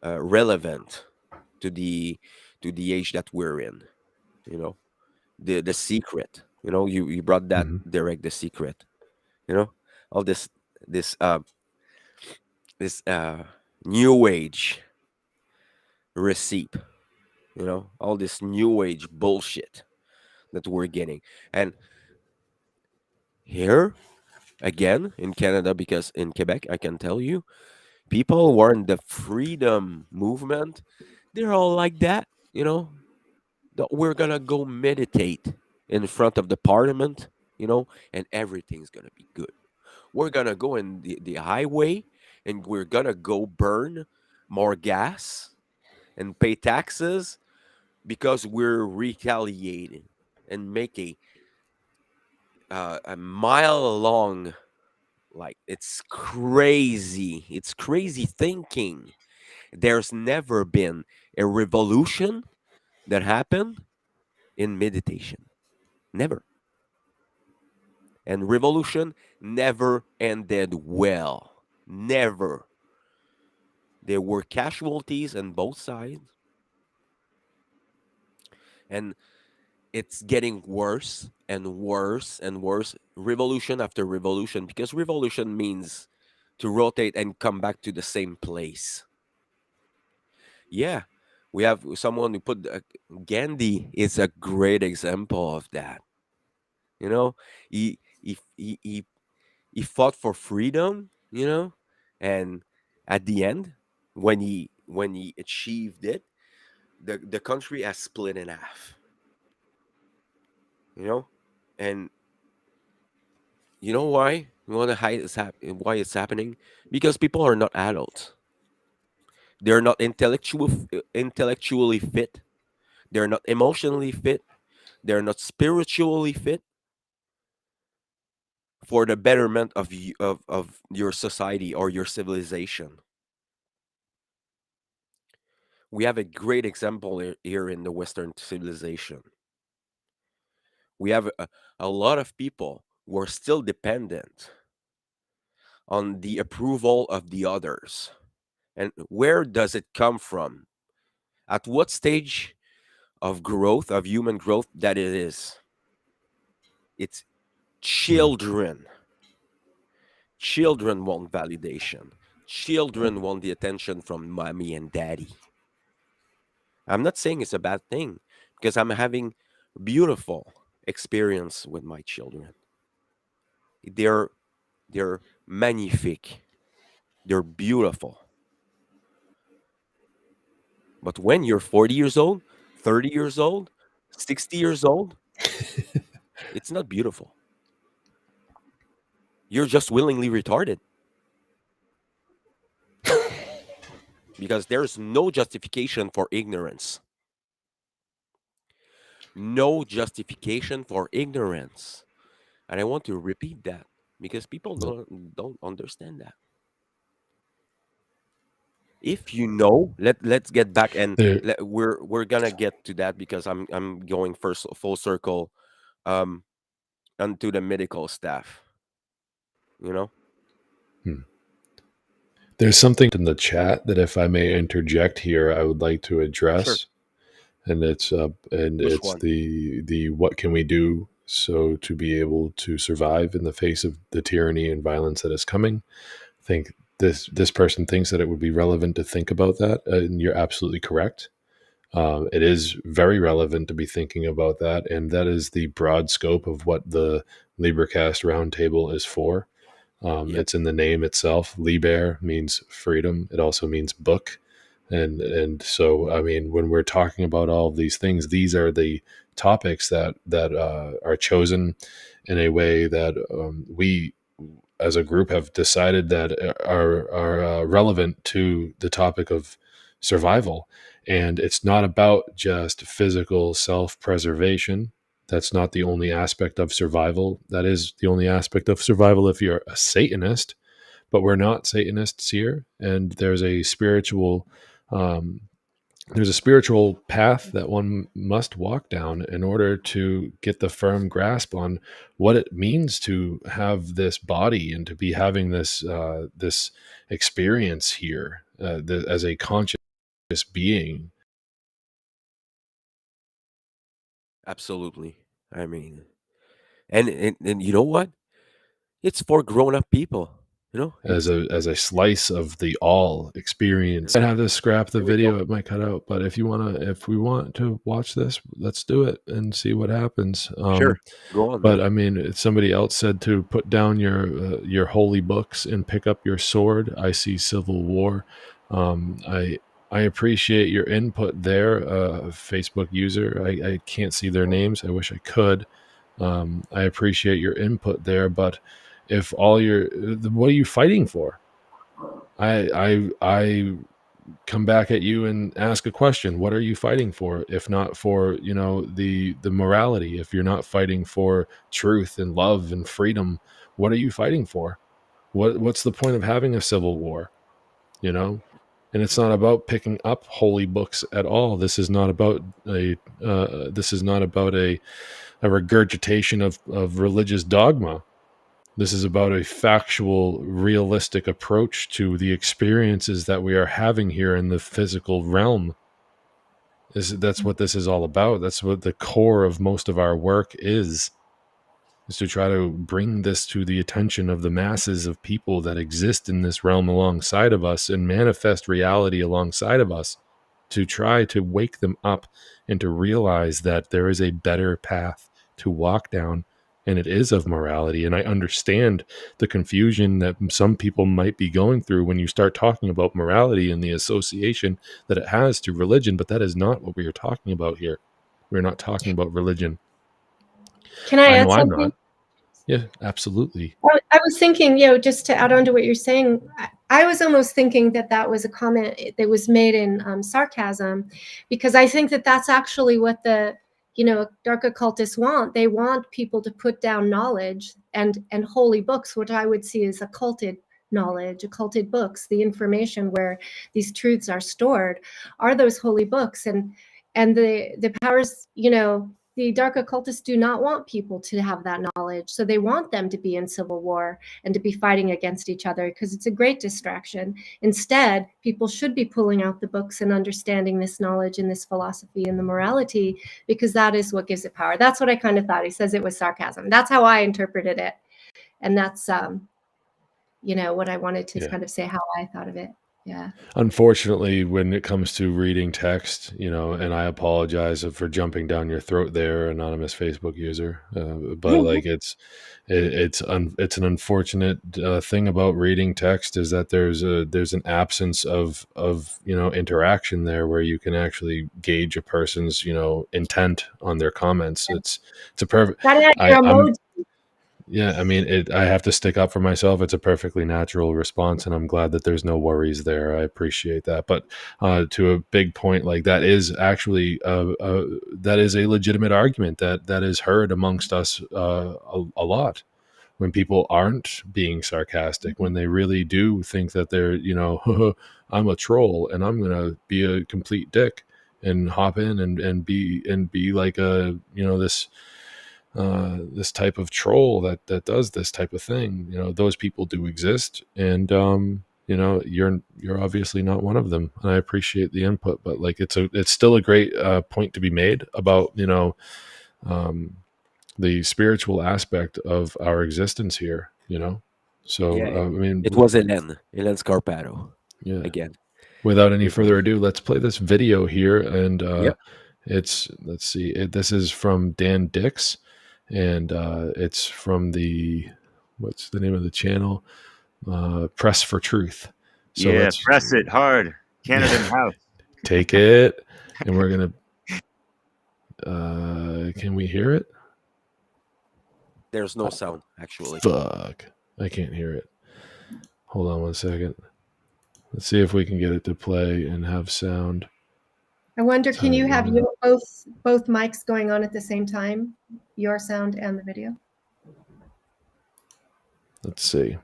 relevant to the age that we're in. The secret You brought that Mhm. direct the secret. All this this new age receipt. All this new age bullshit that we're getting. And here again in Canada, because in Quebec, I can tell you, people who are in the freedom movement, they're all like that. That we're gonna go meditate in front of the parliament, and everything's gonna be good. We're gonna go in the highway and we're gonna go burn more gas and pay taxes because we're retaliating and make a mile long, like it's crazy thinking. There's never been a revolution that happened in meditation. Never. And revolution never ended well. Never. There were casualties on both sides, and it's getting worse and worse and worse, revolution after revolution, because revolution means to rotate and come back to the same place. Yeah, we have someone who put Gandhi is a great example of that. You know, he fought for freedom. And at the end, when he achieved it, the country has split in half. You know, and you know why? You want to hide why it's happening? Because people are not adults. They're not intellectually fit. They're not emotionally fit. They're not spiritually fit for the betterment of your society or your civilization. We have a great example here in the Western civilization. We have a lot of people who are still dependent on the approval of the others. And where does it come from? At what stage of growth, of human growth, that it is? It's Mm. children. Children want validation. Children want the attention from mommy and daddy. I'm not saying it's a bad thing because I'm having beautiful experience with my children. They're they're magnifique. They're beautiful. But when you're 40 years old, 30 years old, 60 years old, it's not beautiful. You're just willingly retarded because there's no justification for ignorance. No justification for ignorance. And I want to repeat that because people No. don't understand that. If you know, let's get back, and There, we're gonna get to that because I'm going first full circle um onto the medical staff, you know? hmm. There's something in the chat that, if I may interject here, I would like to Sure. address, and Which it's one? the what can we do so to be able to survive in the face of the tyranny and violence that is coming. I think this person thinks that it would be relevant to think about that, and you're absolutely correct. It is very relevant to be thinking about that, and that is the broad scope of what the LIBERcast Roundtable is for. Yep. It's in the name itself. Liber means freedom. It also means book, and so I mean, when we're talking about all of these things, these are the topics that are chosen in a way that we, as a group, have decided that are relevant to the topic of survival. And it's not about just physical self-preservation. That's not the only aspect of survival. That is the only aspect of survival if you're a Satanist, but we're not Satanists here. And um, there's a spiritual path that one must walk down in order to get the firm grasp on what it means to have this body and to be having this experience here, as a conscious being. Absolutely. I mean, And you know what? It's for grown-up people. as It's a slice of the all experience. I have to scrap the there we go. video; it might cut out. But if we want to watch this, let's do it and see what happens. Sure, go on, But man. I mean, somebody else said to put down your holy books and pick up your sword. I see civil war. I appreciate your input there, Facebook user. I can't see their names. I wish I could. I appreciate your input there, but if all what are you fighting for? I come back at you and ask a question. What are you fighting for? If not for, the morality, if you're not fighting for truth and love and freedom, what are you fighting for? What's the point of having a civil war? And it's not about picking up holy books at all. This is not about a regurgitation of religious dogma. This is about a factual, realistic approach to the experiences that we are having here in the physical realm. That's what this is all about. That's what the core of most of our work is to try to bring this to the attention of the masses of people that exist in this realm alongside of us and manifest reality alongside of us, to try to wake them up and to realize that there is a better path to walk down, and it is of morality. And I understand the confusion that some people might be going through when you start talking about morality and the association that it has to religion, but that is not what we are talking about here. We're not talking about religion. Can I I add know I'm something? not. Yeah, absolutely. I was thinking, just to add on to what you're saying, I was almost thinking that was a comment that was made in sarcasm, because I think that that's actually what the, dark occultists want. They want people to put down knowledge and holy books, which I would see as occulted knowledge, occulted books, the information where these truths are stored, are those holy books. And the powers, the dark occultists do not want people to have that knowledge. So they want them to be in civil war and to be fighting against each other, because it's a great distraction. Instead, people should be pulling out the books and understanding this knowledge and this philosophy and the morality, because that is what gives it power. That's what I kind of thought. He says it was sarcasm. That's how I interpreted it. And that's, what I wanted to kind of say, how I thought of it. Yeah. Unfortunately, when it comes to reading text, and I apologize for jumping down your throat there, anonymous Facebook user. But like it's an unfortunate thing about reading text, is that there's an absence of interaction there, where you can actually gauge a person's intent on their comments. It's a perfect. Yeah, I mean, I have to stick up for myself. It's a perfectly natural response, and I'm glad that there's no worries there. I appreciate that. But to a big point, like that is actually that is a legitimate argument that is heard amongst us a lot, when people aren't being sarcastic, when they really do think that they're, I'm a troll and I'm gonna be a complete dick and hop in and be like this type of troll that does this type of thing. Those people do exist, and you're obviously not one of them, and I appreciate the input. But like it's still a great point to be made about the spiritual aspect of our existence here. So Yeah, I mean, it was Helen Scarpato. yeah. Again, Without any further ado, let's play this video here, and Yep. let's see. This is from Dan Dix, and it's from what's the name of the channel? Press for Truth. So Yeah, let's press it hard. Canada in the house. take it, and we're gonna. Can we hear it? There's no sound, actually. Fuck, I can't hear it. Hold on one second. Let's see if we can get it to play and have sound. I wonder, can you have both mics going on at the same time, your sound and the video? Let's see.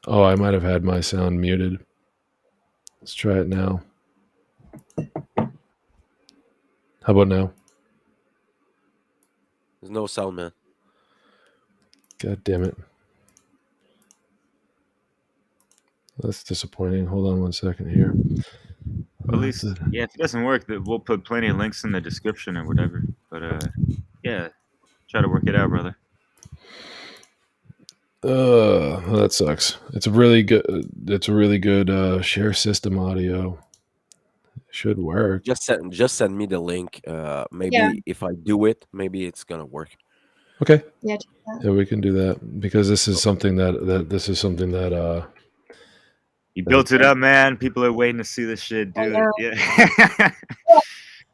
Oh, I might have had my sound muted. Let's try it now. How about now? There's no sound, man. God damn it. That's disappointing. Hold on one second here. At least, yeah, if it doesn't work, we'll put plenty of links in the description or whatever. But yeah, try to work it out, brother. That sucks. It's a really good share system audio. Should work. Just send me the link. Maybe if I do it, maybe it's gonna work. Okay. Yeah. Yeah, we can do that because this is something that You built it up, man. People are waiting to see this shit. I Do it. know. Yeah.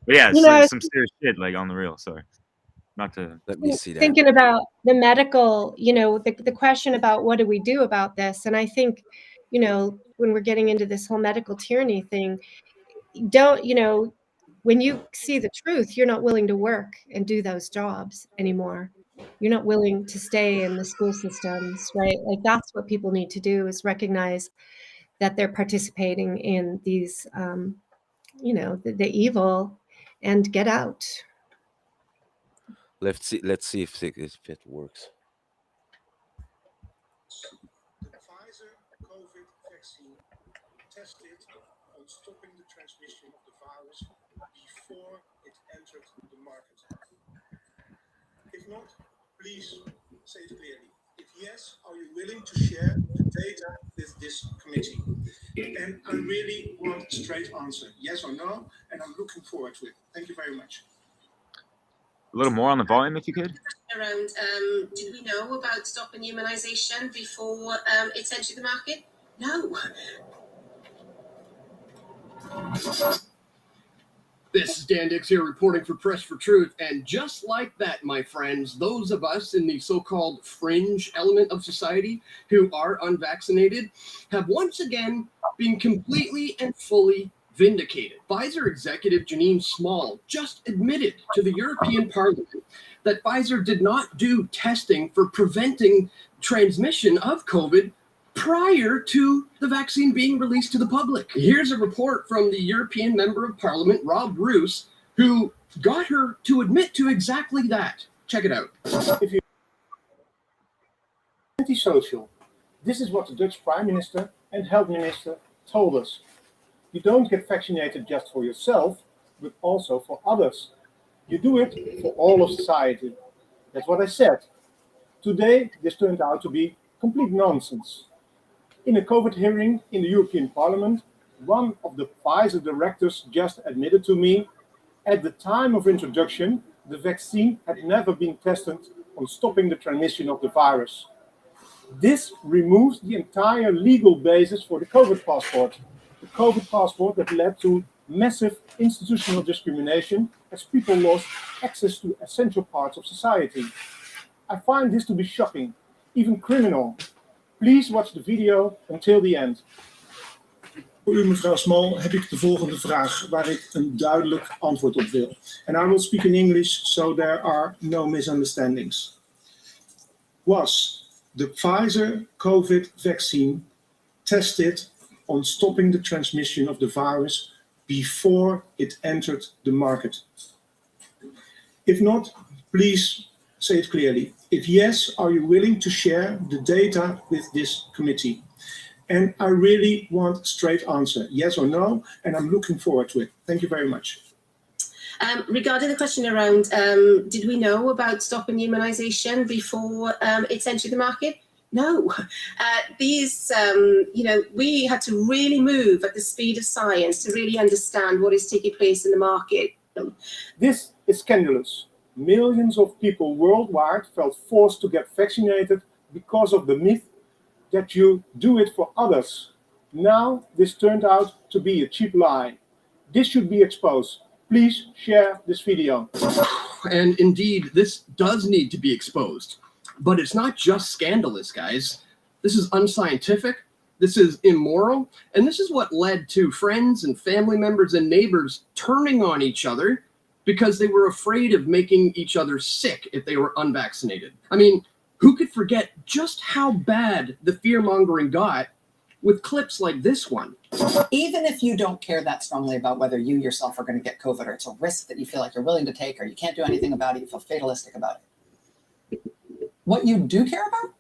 But yeah, You know, I was some serious shit, like on the real. Sorry, not to. Let me see that. thinking about the medical, the question about what do we do about this? And I think, when we're getting into this whole medical tyranny thing, when you see the truth, you're not willing to work and do those jobs anymore. You're not willing to stay in the school systems, right? Like that's what people need to do is recognize that they're participating in these, the evil and get out. Let's see if it works. The Pfizer COVID vaccine tested on stopping the transmission of the virus before it entered the market. If not, please say it clearly. If yes, are you willing to share the data with this committee? And I really want a straight answer, yes or no, and I'm looking forward to it. Thank you very much. A little more on the volume, if you could. Around, did we know about stopping immunisation before it entered the market? No. This is Dan Dix here reporting for Press for Truth, and just like that, my friends, those of us in the so-called fringe element of society who are unvaccinated have once again been completely and fully vindicated. Pfizer executive Janine Small just admitted to the European Parliament that Pfizer did not do testing for preventing transmission of COVID prior to the vaccine being released to the public. Here's a report from the European Member of Parliament, Rob Roos, who got her to admit to exactly that. Check it out. If you antisocial, this is what the Dutch Prime Minister and Health Minister told us. You don't get vaccinated just for yourself, but also for others. You do it for all of society. That's what I said. Today, this turned out to be complete nonsense. In a COVID hearing in the European Parliament, one of the Pfizer directors just admitted to me, at the time of introduction, the vaccine had never been tested on stopping the transmission of the virus. This removes the entire legal basis for the COVID passport. The COVID passport that led to massive institutional discrimination as people lost access to essential parts of society. I find this to be shocking, even criminal. Please watch the video until the end. Voor u, mevrouw Small, heb ik de volgende vraag waar ik een duidelijk antwoord op wil. And I will speak in English so there are no misunderstandings. Was the Pfizer COVID vaccine tested on stopping the transmission of the virus before it entered the market? If not, please say it clearly. If yes, are you willing to share the data with this committee? And I really want a straight answer, yes or no, and I'm looking forward to it. Thank you very much. Regarding the question around, did we know about stopping immunisation before it entered the market? No. We had to really move at the speed of science to really understand what is taking place in the market. This is scandalous. Millions of people worldwide felt forced to get vaccinated because of the myth that you do it for others. Now, this turned out to be a cheap lie. This should be exposed. Please share this video. And indeed, this does need to be exposed. But it's not just scandalous, guys. This is unscientific, this is immoral, and this is what led to friends and family members and neighbors turning on each other because they were afraid of making each other sick if they were unvaccinated. I mean, who could forget just how bad the fear-mongering got with clips like this one? Even if you don't care that strongly about whether you yourself are going to get COVID, or it's a risk that you feel like you're willing to take, or you can't do anything about it, you feel fatalistic about it. What you do care about,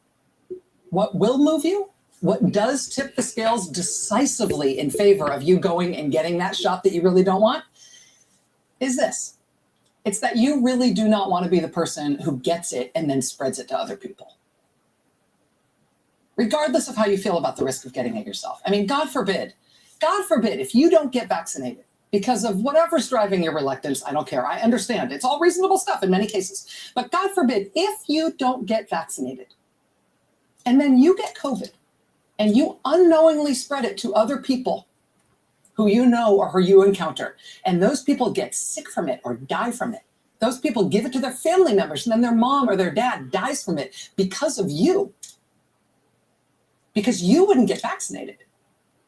what will move you, what does tip the scales decisively in favor of you going and getting that shot that you really don't want, is this. It's that you really do not want to be the person who gets it and then spreads it to other people. regardless of how you feel about the risk of getting it yourself. I mean, God forbid, if you don't get vaccinated because of whatever's driving your reluctance, I don't care. I understand. It's all reasonable stuff in many cases. But God forbid, if you don't get vaccinated and then you get COVID and you unknowingly spread it to other people who you know or who you encounter, and those people get sick from it or die from it, those people give it to their family members, and then their mom or their dad dies from it because of you, because you wouldn't get vaccinated. I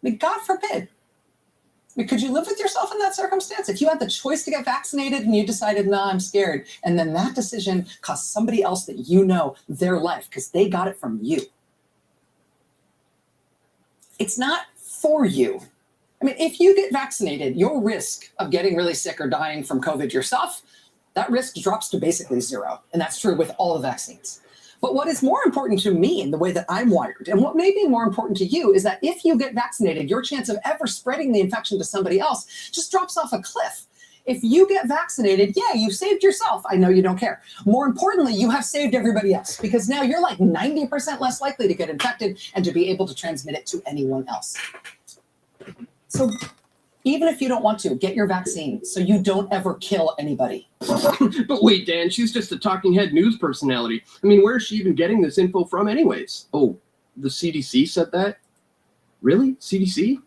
mean, God forbid. I mean, could you live with yourself in that circumstance? If you had the choice to get vaccinated and you decided, nah, I'm scared, and then that decision cost somebody else that you know their life because they got it from you. It's not for you. I mean, if you get vaccinated, your risk of getting really sick or dying from COVID yourself, that risk drops to basically zero. And that's true with all the vaccines. But what is more important to me in the way that I'm wired, and what may be more important to you, is that if you get vaccinated, your chance of ever spreading the infection to somebody else just drops off a cliff. If you get vaccinated, yeah, you saved yourself. I know you don't care. More importantly, you have saved everybody else, because now you're like 90% less likely to get infected and to be able to transmit it to anyone else. So even if you don't want to, get your vaccine so you don't ever kill anybody. But wait, Dan, she's just a talking head news personality. I mean, where is she even getting this info from anyways? Oh, the CDC said that? Really? CDC?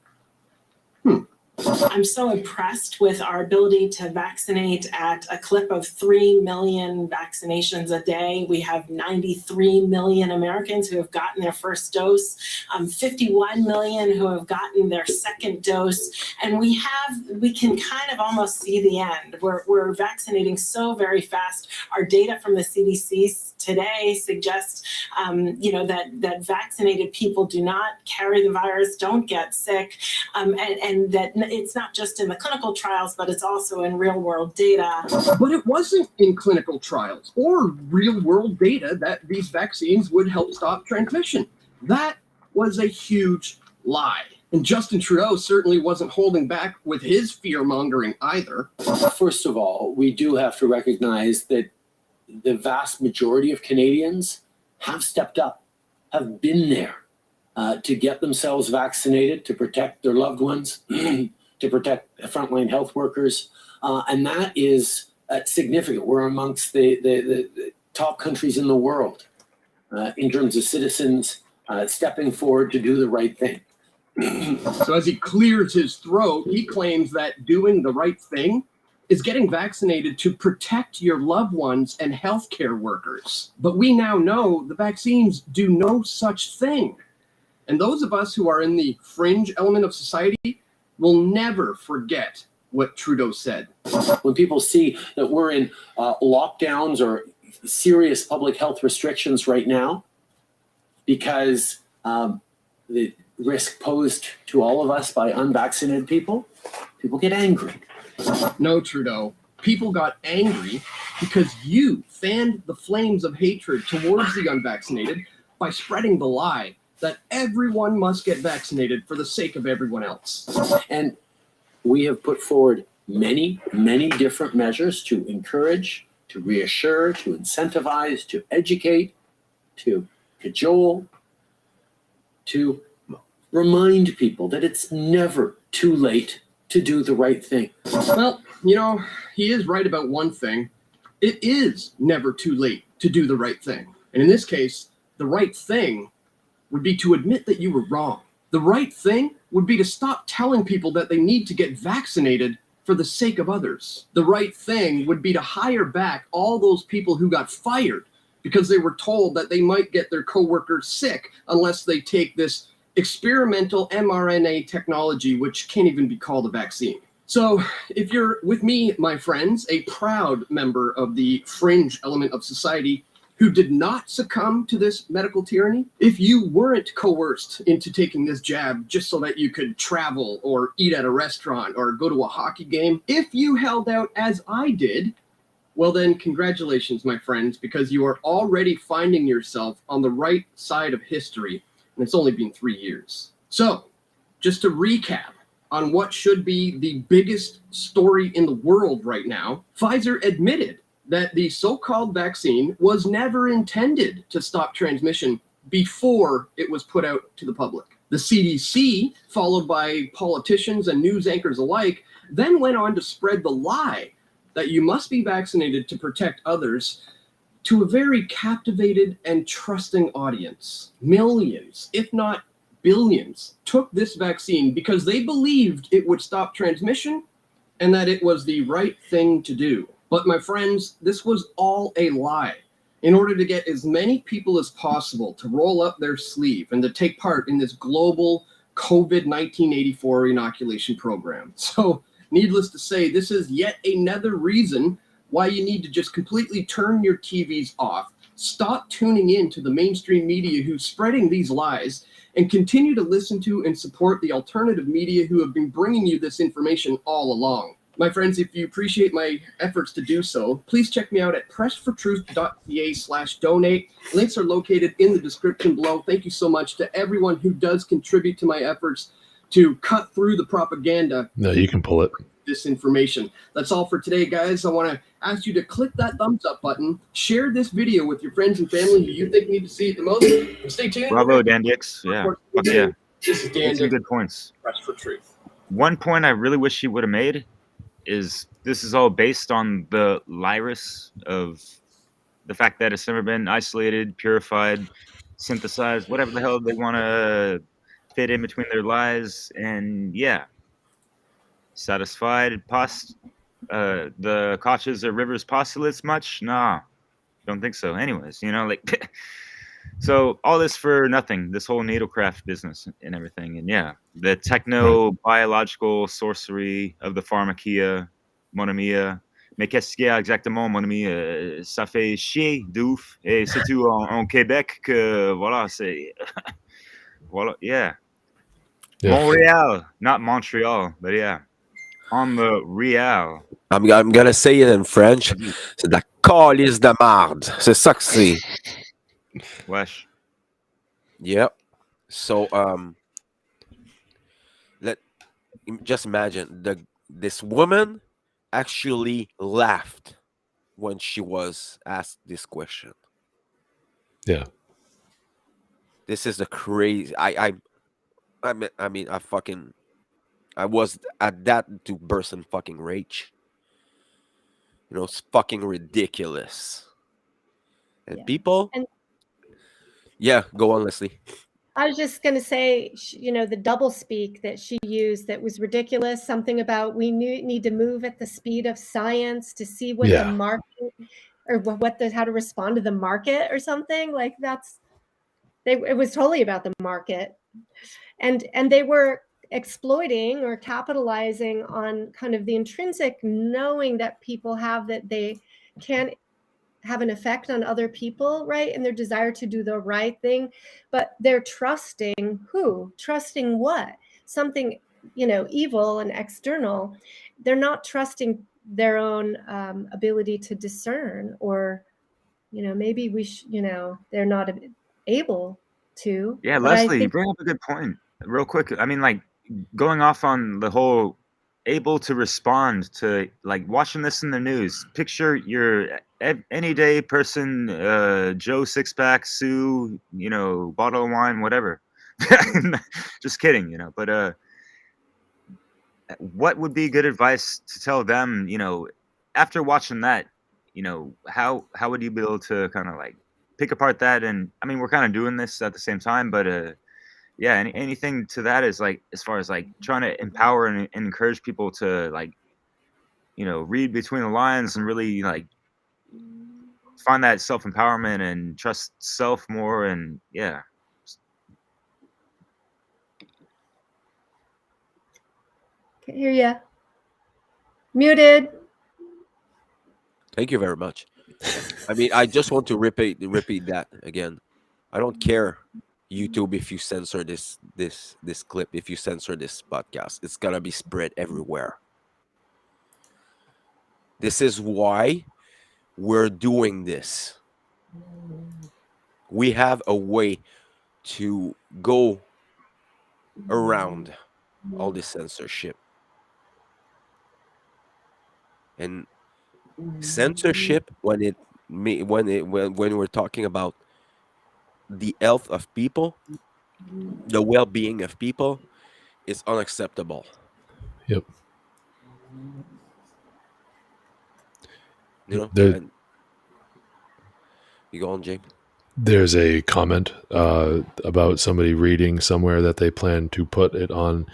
I'm so impressed with our ability to vaccinate at a clip of 3 million vaccinations a day. We have 93 million Americans who have gotten their first dose, 51 million who have gotten their second dose, and we can kind of almost see the end. We're vaccinating so very fast. Our data from the CDC today suggests, that vaccinated people do not carry the virus, don't get sick, and that it's not just in the clinical trials, but it's also in real world data. But it wasn't in clinical trials or real world data that these vaccines would help stop transmission. That was a huge lie. And Justin Trudeau certainly wasn't holding back with his fear mongering either. First of all, we do have to recognize that the vast majority of Canadians have stepped up, have been there to get themselves vaccinated, to protect their loved ones, to protect frontline health workers. And that is significant. We're amongst the top countries in the world in terms of citizens stepping forward to do the right thing. So as he clears his throat, he claims that doing the right thing is getting vaccinated to protect your loved ones and healthcare workers. But we now know the vaccines do no such thing. And those of us who are in the fringe element of society will never forget what Trudeau said. When people see that we're in lockdowns or serious public health restrictions right now, because the risk posed to all of us by unvaccinated people get angry. No, Trudeau. People got angry because you fanned the flames of hatred towards the unvaccinated by spreading the lie that everyone must get vaccinated for the sake of everyone else. And we have put forward many, many different measures to encourage, to reassure, to incentivize, to educate, to cajole, to remind people that it's never too late to do the right thing. Well, he is right about one thing. It is never too late to do the right thing. And in this case, the right thing would be to admit that you were wrong. The right thing would be to stop telling people that they need to get vaccinated for the sake of others. The right thing would be to hire back all those people who got fired because they were told that they might get their coworkers sick unless they take this experimental mRNA technology, which can't even be called a vaccine. So if you're with me, my friends, a proud member of the fringe element of society who did not succumb to this medical tyranny, if you weren't coerced into taking this jab just so that you could travel or eat at a restaurant or go to a hockey game, if you held out as I did, well then congratulations, my friends, because you are already finding yourself on the right side of history, and it's only been 3 years. So, just to recap on what should be the biggest story in the world right now, Pfizer admitted that the so-called vaccine was never intended to stop transmission before it was put out to the public. The CDC, followed by politicians and news anchors alike, then went on to spread the lie that you must be vaccinated to protect others to a very captivated and trusting audience. Millions, if not billions, took this vaccine because they believed it would stop transmission and that it was the right thing to do. But my friends, this was all a lie. In order to get as many people as possible to roll up their sleeve and to take part in this global COVID-1984 inoculation program. So, needless to say, this is yet another reason why you need to just completely turn your TVs off, stop tuning in to the mainstream media who's spreading these lies, and continue to listen to and support the alternative media who have been bringing you this information all along. My friends, if you appreciate my efforts to do so, please check me out at pressfortruth.ca/donate. Links are located in the description below. Thank you so much to everyone who does contribute to my efforts to cut through the propaganda. No, you can pull it. Disinformation. That's all for today, guys. I want to ask you to click that thumbs up button, share this video with your friends and family who you think need to see it the most, and stay tuned. Bravo, Dandix. Yeah. Fuck yeah. This is Dan. Some good points. Press for Truth. One point I really wish he would have made is this is all based on the virus of the fact that it's never been isolated, purified, synthesized, whatever the hell they want to fit in between their lies. And yeah, satisfied past the Koch's or Rivers postulates much? Nah, don't think so. Anyways, like so all this for nothing, this whole needlecraft business and everything. And yeah, the techno-biological sorcery of the pharmakia, mon ami, mais qu'est-ce qu'il y a exactement, mon ami? Ça fait chier de ouf. Et c'est tout en Québec que, voilà, c'est... voilà, yeah. Montreal, not Montreal, but yeah. On the real. I'm gonna say it in French. C'est de la calice de marde. C'est ça que c'est. Wesh. Yep. So just imagine this woman actually laughed when she was asked this question. Yeah. This is the crazy. I was at that to burst in fucking rage. It's fucking ridiculous. And people. Yeah, go on, Leslie. I was just going to say, the double speak that she used that was ridiculous. Something about we need to move at the speed of science to see what the market or how to respond to the market or something like it was totally about the market, and they were exploiting or capitalizing on kind of the intrinsic knowing that people have that they can have an effect on other people, right? And their desire to do the right thing, but they're trusting trusting what? Something, evil and external. They're not trusting their own ability to discern, or, maybe they're not able to. Yeah, Leslie, you bring up a good point. Real quick, I mean, like, going off on the whole able to respond to, like, watching this in the news. Picture your any day person, Joe Sixpack, Sue, bottle of wine, whatever. Just kidding, but what would be good advice to tell them, after watching that, how would you be able to kind of like pick apart that? And I mean, we're kind of doing this at the same time, but yeah, anything to that is like, as far as like trying to empower and encourage people to, like, read between the lines and really like find that self-empowerment and trust self more. And yeah. Can't hear ya. Muted. Thank you very much. I mean, I just want to repeat that again. I don't care, YouTube, if you censor this clip, if you censor this podcast, it's gonna be spread everywhere. This is why we're doing this. We have a way to go around all this censorship. And censorship, when we're talking about the health of people, the well-being of people, is unacceptable. Yep. You know, There, and you go on, James. there's a comment about somebody reading somewhere that they plan to put it on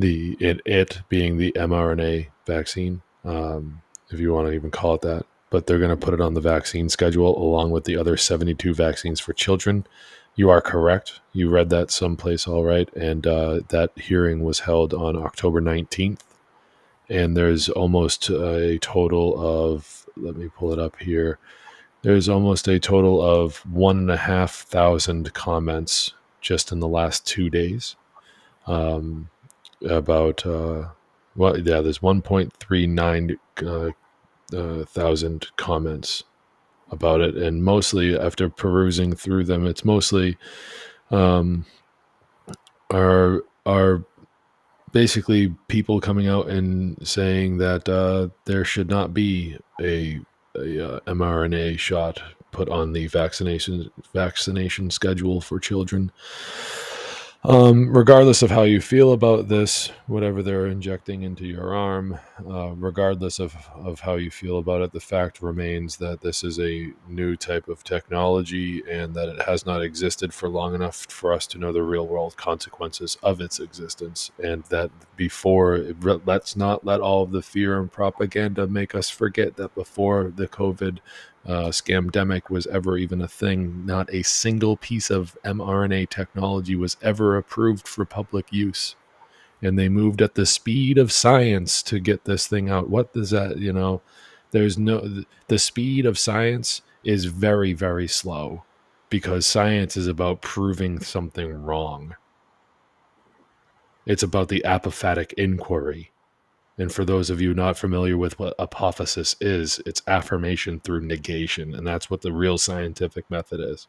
it being the mRNA vaccine, if you want to even call it that. But they're going to put it on the vaccine schedule along with the other 72 vaccines for children. You are correct. You read that someplace, all right. And that hearing was held on October 19th. And there's almost a total of, let me pull it up here. There's almost a total of 1,500 comments just in the last 2 days. About there's 1.39 thousand comments about it, and mostly after perusing through them, it's mostly are basically people coming out and saying that there should not be a mRNA shot put on the vaccination schedule for children. Regardless of how you feel about this, whatever they're injecting into your arm, regardless of how you feel about it, the fact remains that this is a new type of technology and that it has not existed for long enough for us to know the real world consequences of its existence. And that let's not let all of the fear and propaganda make us forget that before the COVID scamdemic was ever even a thing, not a single piece of mRNA technology was ever approved for public use. And they moved at the speed of science to get this thing out. What does that, the speed of science is very, very slow because science is about proving something wrong. It's about the apophatic inquiry. And for those of you not familiar with what apophasis is, it's affirmation through negation. And that's what the real scientific method is.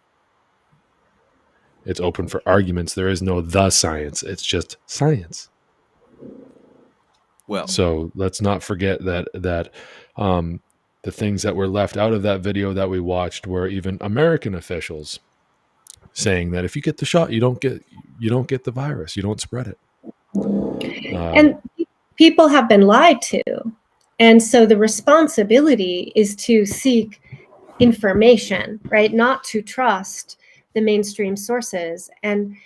It's open for arguments. There is no the science. It's just science. Well, so let's not forget that the things that were left out of that video that we watched were even American officials saying that if you get the shot, you don't get the virus. You don't spread it. And people have been lied to. And so the responsibility is to seek information, right? Not to trust the mainstream sources, and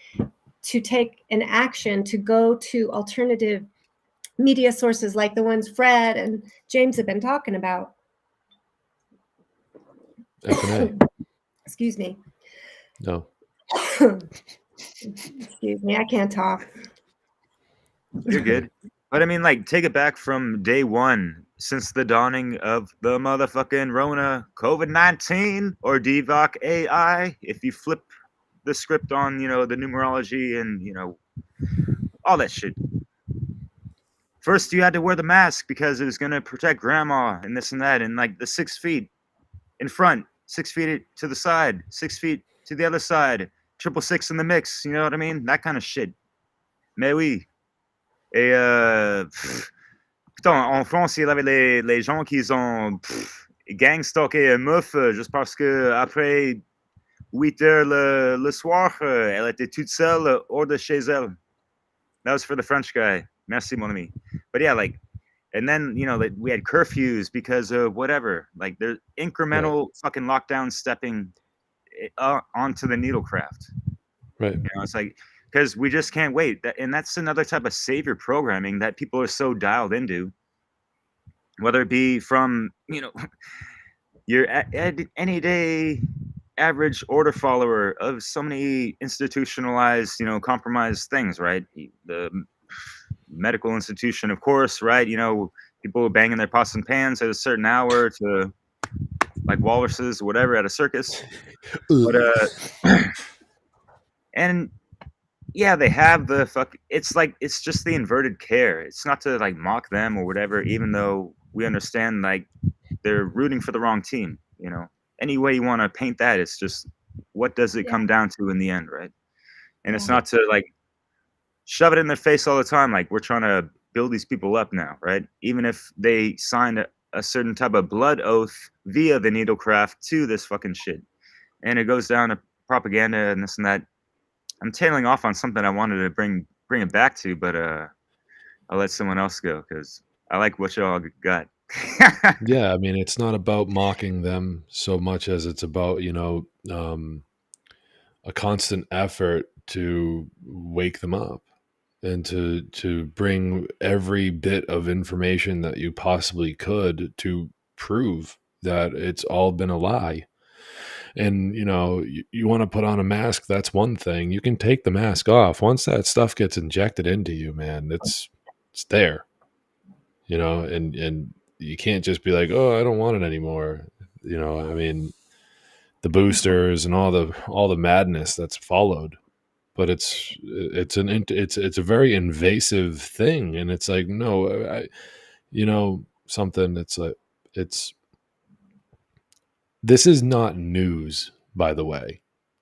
to take an action to go to alternative media sources like the ones Fred and James have been talking about. Excuse me. No. Excuse me, I can't talk. You're good. But I mean, like, take it back from day one, since the dawning of the motherfucking Rona, COVID-19, or DVOC AI, if you flip the script on, the numerology and, all that shit. First, you had to wear the mask because it was going to protect grandma and this and that, and like the 6 feet in front, 6 feet to the side, 6 feet to the other side, 666 in the mix, you know what I mean? That kind of shit. Mais oui. Et putain, en France, il y avait les gens qui ont gangstalké une meuf juste parce que après 8 heures le soir, elle était toute seule hors de chez elle. That was for the French guy. Merci, mon ami. But yeah, like, and then, we had curfews because of whatever. Like, there's incremental fucking lockdown stepping onto the needlecraft. Right. It's like, because we just can't wait. And that's another type of savior programming that people are so dialed into, whether it be from, your any day average order follower of so many institutionalized, compromised things, right? The medical institution, of course, right? People banging their pots and pans at a certain hour to like walruses or whatever at a circus. But and yeah, they have the fuck. It's like, it's just the inverted care. It's not to like mock them or whatever, even though we understand like they're rooting for the wrong team. Any way you want to paint that, it's just, what does it come down to in the end, right? And it's not to like shove it in their face all the time. Like, we're trying to build these people up now, right? Even if they signed a certain type of blood oath via the needlecraft to this fucking shit, and it goes down to propaganda and this and that. I'm tailing off on something I wanted to bring it back to, but I'll let someone else go because I like what y'all got. Yeah, I mean, it's not about mocking them so much as it's about, a constant effort to wake them up and to bring every bit of information that you possibly could to prove that it's all been a lie. And you want to put on a mask, that's one thing. You can take the mask off once that stuff gets injected into you, man. It's there, and you can't just be like, oh, I don't want it anymore. I mean, the boosters and all the madness that's followed, but it's a very invasive thing. And it's like, no, something. It's like, this is not news, by the way.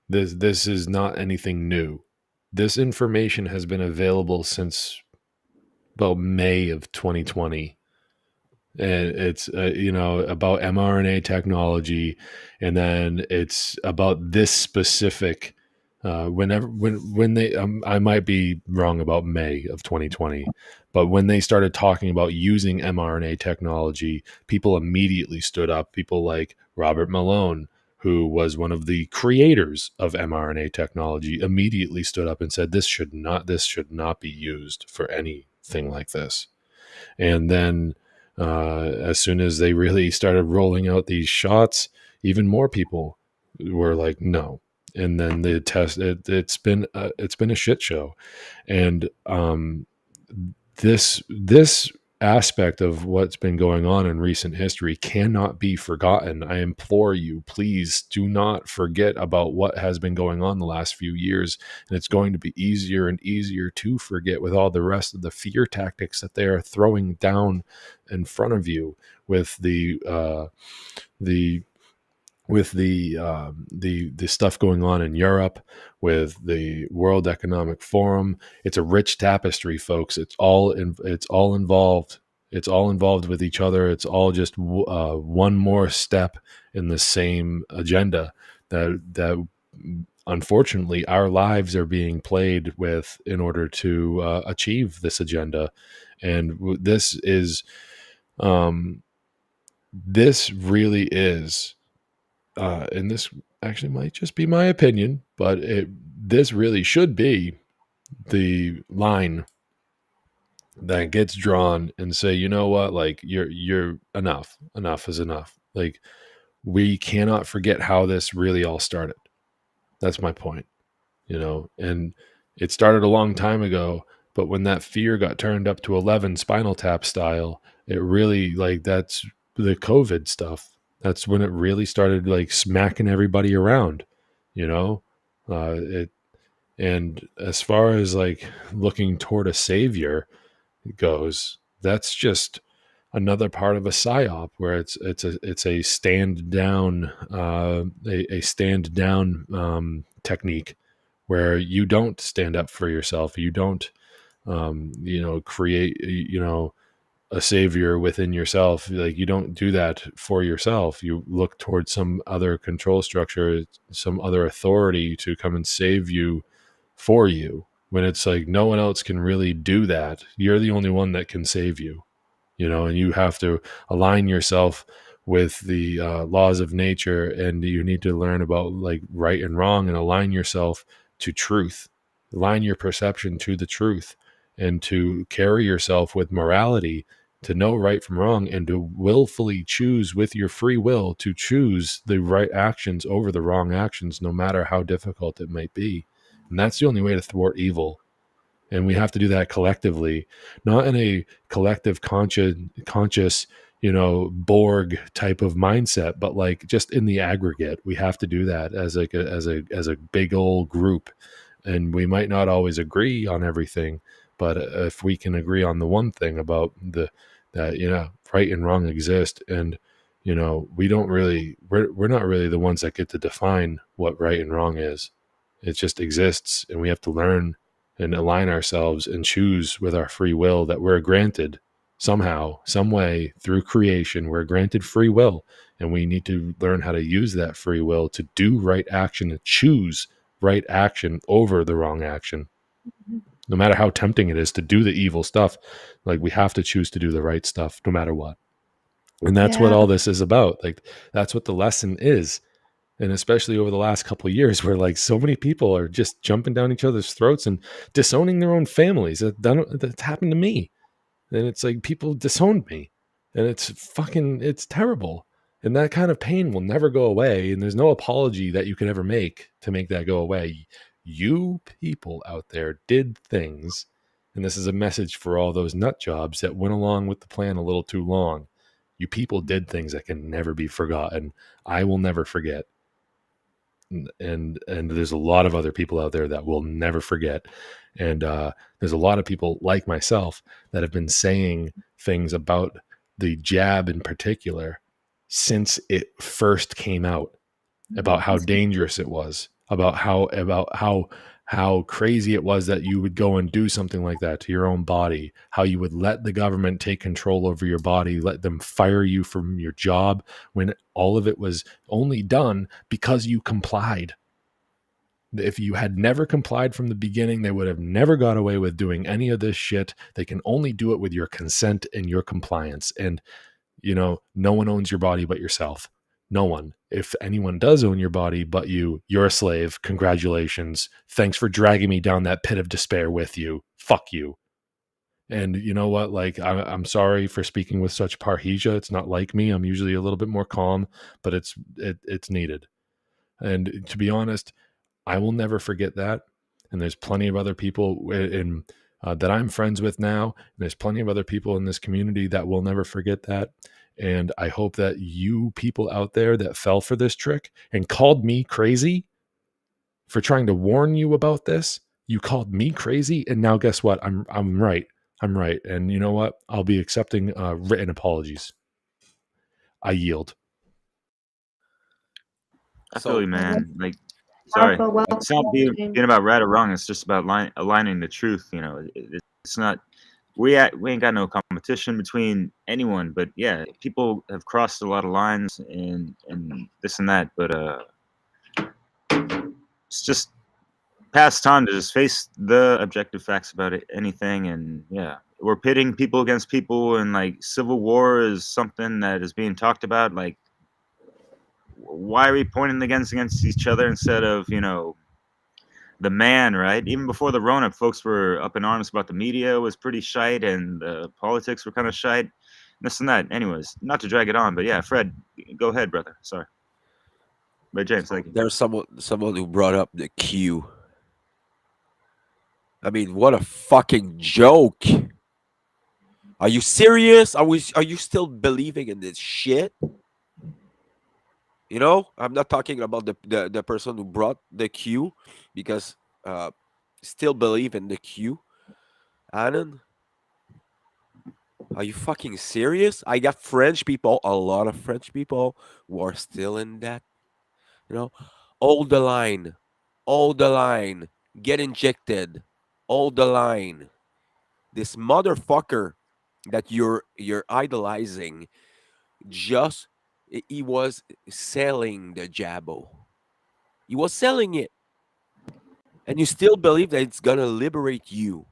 This is not anything new. This information has been available since about May of 2020. And it's about mRNA technology, and then it's about this specific when they I might be wrong about May of 2020, but when they started talking about using mRNA technology, people immediately stood up. People like Robert Malone, who was one of the creators of mRNA technology, immediately stood up and said this should not be used for anything like this. And then as soon as they really started rolling out these shots, even more people were like, no. And then the test, it's been a shit show. And this aspect of what's been going on in recent history cannot be forgotten. I implore you, please do not forget about what has been going on the last few years. And it's going to be easier and easier to forget with all the rest of the fear tactics that they are throwing down in front of you with the stuff going on in Europe, with the World Economic Forum. It's a rich tapestry, folks. It's all involved. It's all involved with each other. It's all just one more step in the same agenda that unfortunately our lives are being played with in order to achieve this agenda. And this really is. And this actually might just be my opinion, but this really should be the line that gets drawn and say, you know what, like you're enough is enough. Like, we cannot forget how this really all started. That's my point, and it started a long time ago, but when that fear got turned up to 11 Spinal Tap style, it really, like, that's the COVID stuff. That's when it really started, like, smacking everybody around, and as far as like looking toward a savior goes, that's just another part of a psyop where it's a stand down a stand down technique where you don't stand up for yourself. You don't create a savior within yourself. Like, you don't do that for yourself. You look towards some other control structure, some other authority to come and save you for you, when it's like no one else can really do that. You're the only one that can save you, and you have to align yourself with the laws of nature, and you need to learn about like right and wrong and align yourself to truth, align your perception to the truth, and to carry yourself with morality, to know right from wrong, and to willfully choose with your free will to choose the right actions over the wrong actions, no matter how difficult it might be. And that's the only way to thwart evil. And we have to do that collectively, not in a collective conscious, Borg type of mindset, but like just in the aggregate. We have to do that as a big old group. And we might not always agree on everything, but if we can agree on the one thing about that right and wrong exist, and we're not really the ones that get to define what right and wrong is. It just exists, and we have to learn and align ourselves and choose with our free will that we're granted somehow, some way, through creation, we're granted free will, and we need to learn how to use that free will to do right action, to choose right action over the wrong action. No matter how tempting it is to do the evil stuff, like, we have to choose to do the right stuff no matter what. And that's what Yeah. all this is about. Like, that's what the lesson is. And especially over the last couple of years, where like so many people are just jumping down each other's throats and disowning their own families. That's happened to me. And it's like, people disowned me, and it's terrible. And that kind of pain will never go away. And there's no apology that you can ever make to make that go away. You people out there did things. And this is a message for all those nut jobs that went along with the plan a little too long. You people did things that can never be forgotten. I will never forget. And there's a lot of other people out there that will never forget. And there's a lot of people like myself that have been saying things about the jab in particular since it first came out, about how dangerous it was, about how crazy it was that you would go and do something like that to your own body, how you would let the government take control over your body, let them fire you from your job, when all of it was only done because you complied. If you had never complied from the beginning, they would have never got away with doing any of this shit. They can only do it with your consent and your compliance. And, no one owns your body but yourself. No one. If anyone does own your body but you, you're a slave. Congratulations. Thanks for dragging me down that pit of despair with you. Fuck you. And you know what? Like, I'm sorry for speaking with such parrhesia. It's not like me. I'm usually a little bit more calm, but it's needed. And to be honest, I will never forget that. And there's plenty of other people that I'm friends with now. And there's plenty of other people in this community that will never forget that. And I hope that you people out there that fell for this trick and called me crazy for trying to warn you about this, you called me crazy. And now guess what? I'm right. I'm right. And you know what? I'll be accepting written apologies. I yield. I feel you, So man. Like, sorry, Well, it's not being about right or wrong. It's just about aligning the truth. It's not. We ain't got no competition between anyone, but yeah, people have crossed a lot of lines and this and that. But it's just past time to just face the objective facts about anything. And yeah, we're pitting people against people, and like civil war is something that is being talked about. Like, why are we pointing the guns against each other instead of the man, right? Even before the Rona, folks were up in arms about the media was pretty shite, and the politics were kind of shite, this and that. Anyways, not to drag it on, but yeah, Fred, go ahead, brother. Sorry. But James, thank you. there's someone who brought up the Q. I mean, what a fucking joke. Are you serious? Are you still believing in this shit? I'm not talking about the person who brought the Q, because still believe in the Q. Anon, are you fucking serious? I got French people, a lot of French people who are still in that. Hold the line, get injected, hold the line. This motherfucker that you're idolizing, just he was selling the Jabo. He was selling it, and you still believe that it's gonna liberate you.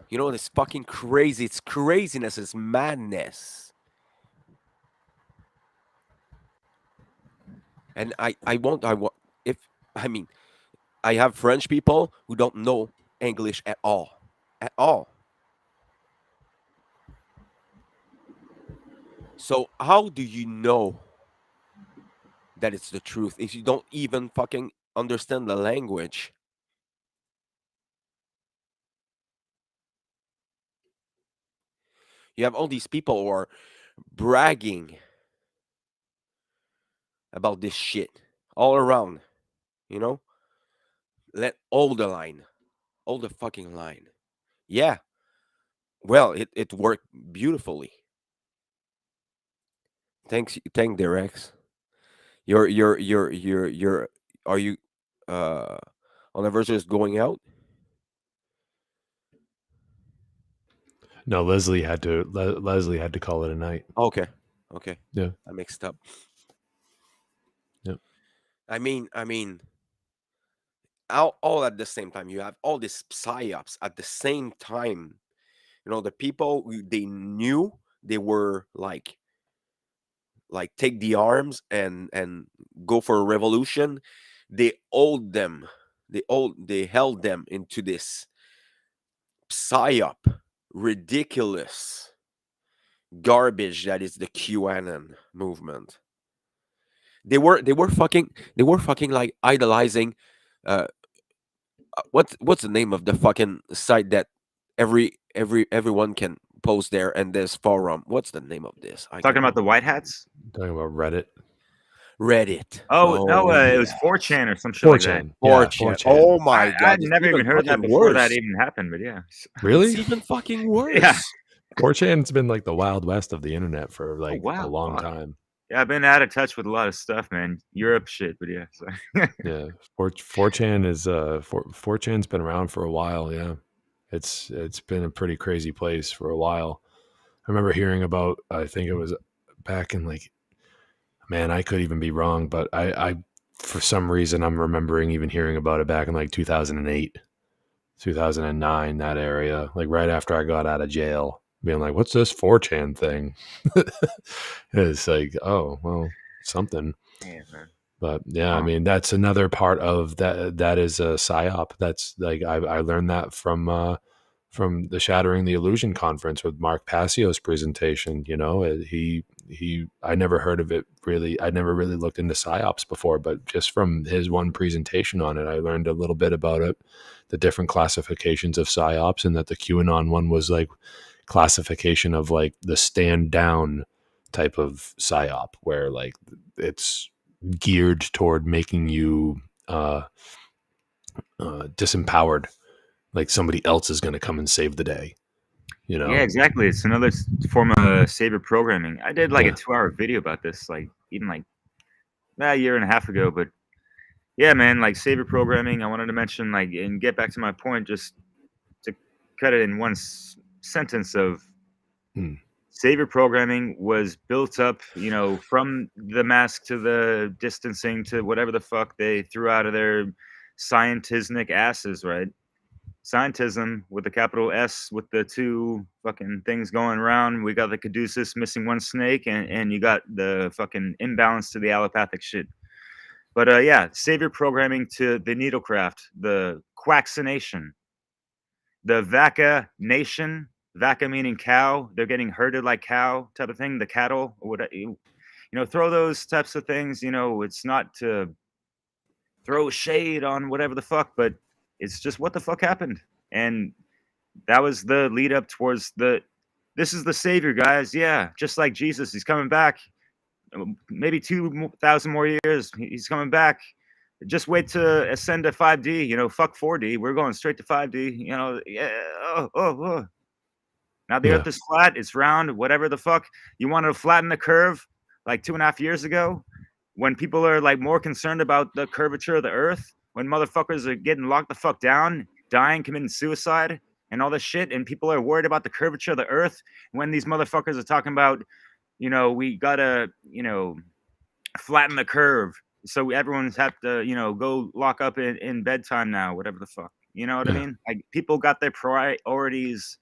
It's fucking crazy. It's craziness. It's madness. And I want if I mean I have French people who don't know English at all. At all. So how do you know that it's the truth if you don't even fucking understand the language? You have all these people who are bragging about this shit all around, Let hold the line. Hold the fucking line. Yeah. Well, it worked beautifully. Thank Derex. You're are you on the verge of going out? No, Leslie had to call it a night. Okay. Yeah. I mixed up. Yep. I mean, all at the same time. You have all these psyops at the same time. You know, the people they knew they were like take the arms and go for a revolution. They owed them. They held them into this psyop, ridiculous garbage that is the QAnon movement. They were fucking like idolizing. Uh, what's the name of the fucking site that everyone can post there and there's forum? What's the name of this? Talking about the white hats? Talking about Reddit. Reddit. Oh, no, it was yes. 4chan or some shit like that. 4chan. Yeah, 4chan. 4chan. Oh my I god! it's never even heard that fucking before that worse. even happened, but yeah. Really? It's even fucking worse. Yeah. 4chan's been like the Wild West of the internet for like wow, a long fuck. time. Yeah, I've been out of touch with a lot of stuff, man. Europe shit, but yeah. So. Yeah, 4chan is 4chan's been around for a while. Yeah, it's been a pretty crazy place for a while. I remember hearing about. I think it was back in like, man, I could even be wrong, but I for some reason I'm remembering even hearing about it back in like 2008, 2009, that area, like right after I got out of jail, being like, "What's this 4chan thing?" It's like, oh well, something. Yeah, man. But yeah, I mean, that's another part of that. That is a psyop. That's like I learned that from the Shattering the Illusion conference with Mark Passio's presentation. You know, I never heard of it really. I never really looked into psyops before, but just from his one presentation on it, I learned a little bit about it, the different classifications of psyops, and that the QAnon one was like classification of like the stand down type of psyop, where like it's geared toward making you disempowered, like somebody else is going to come and save the day, you know? Yeah, exactly. It's another form of saber programming. I did like Yeah. a 2-hour video about this, like even like a year and a half ago. But yeah, man, like saber programming. I wanted to mention like and get back to my point, just to cut it in one sentence of saber programming was built up, you know, from the mask to the distancing to whatever the fuck they threw out of their scientismic asses, right? Scientism with the capital S with the two fucking things going around. We got the caduceus missing one snake, and you got the fucking imbalance to the allopathic shit. But yeah, savior programming to the needlecraft, the quaccination, the vaca nation, vaca meaning cow. They're getting herded like cow type of thing. The cattle, or what you know, throw those types of things. You know, it's not to throw shade on whatever the fuck, but it's just what the fuck happened. And that was the lead up towards this is the savior, guys. Yeah, just like Jesus, he's coming back. Maybe 2,000 more years, he's coming back. Just wait to ascend to 5D. You know, fuck 4D. We're going straight to 5D. You know, yeah. Oh. Now the Earth is flat. It's round. Whatever the fuck you wanted to flatten the curve, like 2.5 years ago, when people are like more concerned about the curvature of the Earth, when motherfuckers are getting locked the fuck down, dying, committing suicide, and all this shit, and people are worried about the curvature of the Earth, when these motherfuckers are talking about, you know, we gotta, you know, flatten the curve, so everyone's have to, you know, go lock up in bedtime now, whatever the fuck, you know what I mean? Like people got their priorities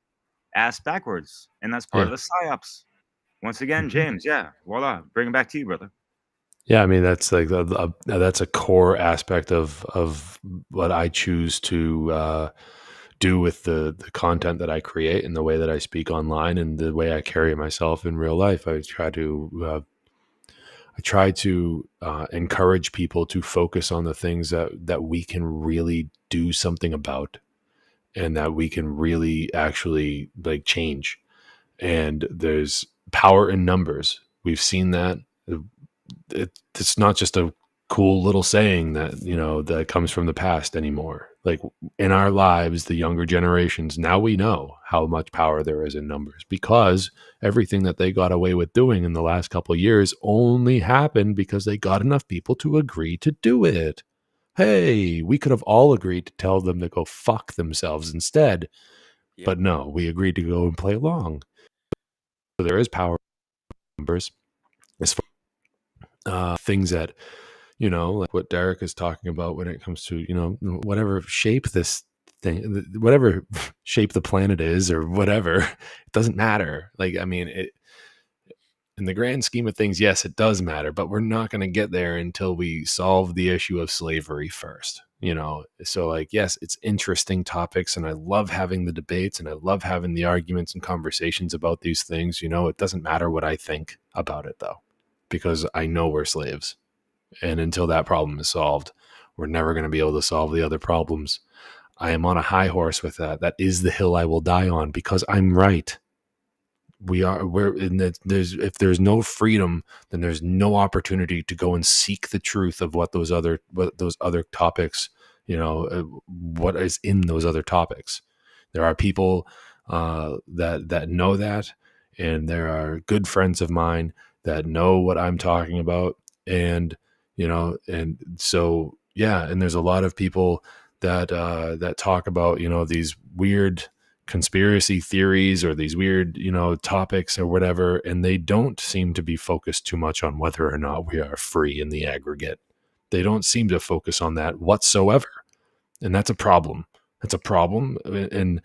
ass backwards, and that's part of the psyops. Once again, James, yeah, voila, bring it back to you, brother. Yeah, I mean that's like that's a core aspect of what I choose to do with the content that I create and the way that I speak online and the way I carry myself in real life. I try to encourage people to focus on the things that we can really do something about, and that we can really actually like change. And there's power in numbers. We've seen that. It's not just a cool little saying that, you know, that comes from the past anymore. Like in our lives, the younger generations, now we know how much power there is in numbers, because everything that they got away with doing in the last couple of years only happened because they got enough people to agree to do it. Hey, we could have all agreed to tell them to go fuck themselves instead. Yeah. But no, we agreed to go and play along. So there is power in numbers. As far things that, like what Derek is talking about when it comes to, whatever shape this thing, whatever shape the planet is or whatever, it doesn't matter. Like, I mean, in the grand scheme of things, yes, it does matter, but we're not going to get there until we solve the issue of slavery first, So like, yes, it's interesting topics and I love having the debates and I love having the arguments and conversations about these things. It doesn't matter what I think about it though, because I know we're slaves. And until that problem is solved, we're never going to be able to solve the other problems. I am on a high horse with that. That is the hill I will die on because I'm right. If there's no freedom, then there's no opportunity to go and seek the truth of what those other topics, what is in those other topics. There are people that know that, and there are good friends of mine that know what I'm talking about, and and so yeah, and there's a lot of people that talk about these weird conspiracy theories or these weird topics or whatever, and they don't seem to be focused too much on whether or not we are free in the aggregate. They don't seem to focus on that whatsoever, and that's a problem. That's a problem. And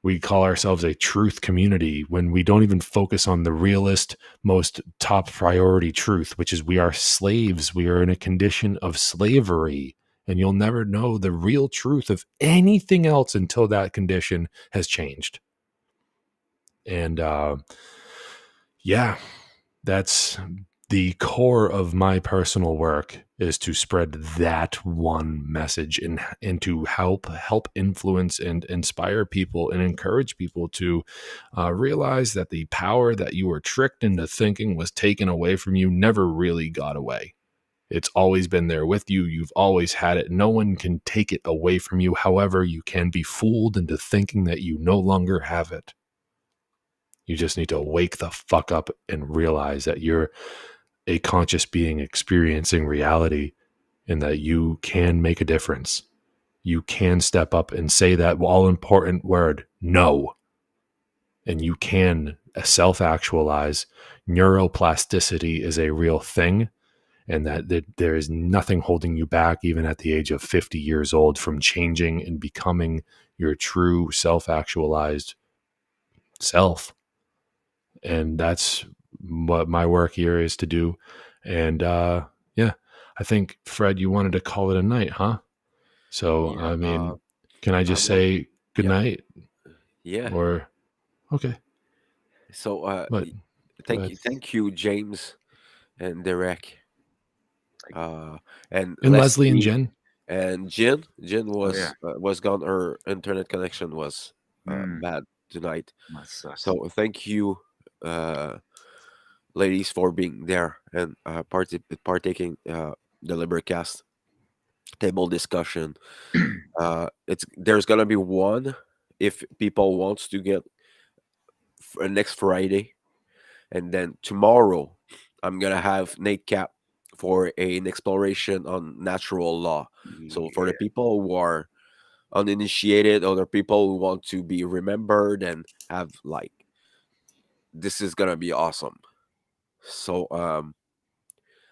we call ourselves a truth community when we don't even focus on the realist, most top priority truth, which is we are slaves. We are in a condition of slavery. And you'll never know the real truth of anything else until that condition has changed. And that's the core of my personal work, is to spread that one message and to help influence and inspire people and encourage people to realize that the power that you were tricked into thinking was taken away from you never really got away. It's always been there with you. You've always had it. No one can take it away from you. However, you can be fooled into thinking that you no longer have it. You just need to wake the fuck up and realize that you're a conscious being experiencing reality and that you can make a difference. You can step up and say that all-important word, no. And you can self-actualize. Neuroplasticity is a real thing. And that there is nothing holding you back, even at the age of 50 years old, from changing and becoming your true self-actualized self. And that's what my work here is to do. And I think, Fred, you wanted to call it a night, huh? So, Yeah, I mean, can I just say good night? Yeah. Or, okay. So, But thank you, James and Derek. And Leslie and Jen. And Jen was gone. Her internet connection was bad tonight. So thank you, ladies, for being there and partaking the LIBERcast table discussion. There's gonna be one if people wants to get next Friday, and then tomorrow I'm gonna have Nate Cap for an exploration on natural law. So for the people who are uninitiated, or the people who want to be remembered and have this is gonna be awesome. So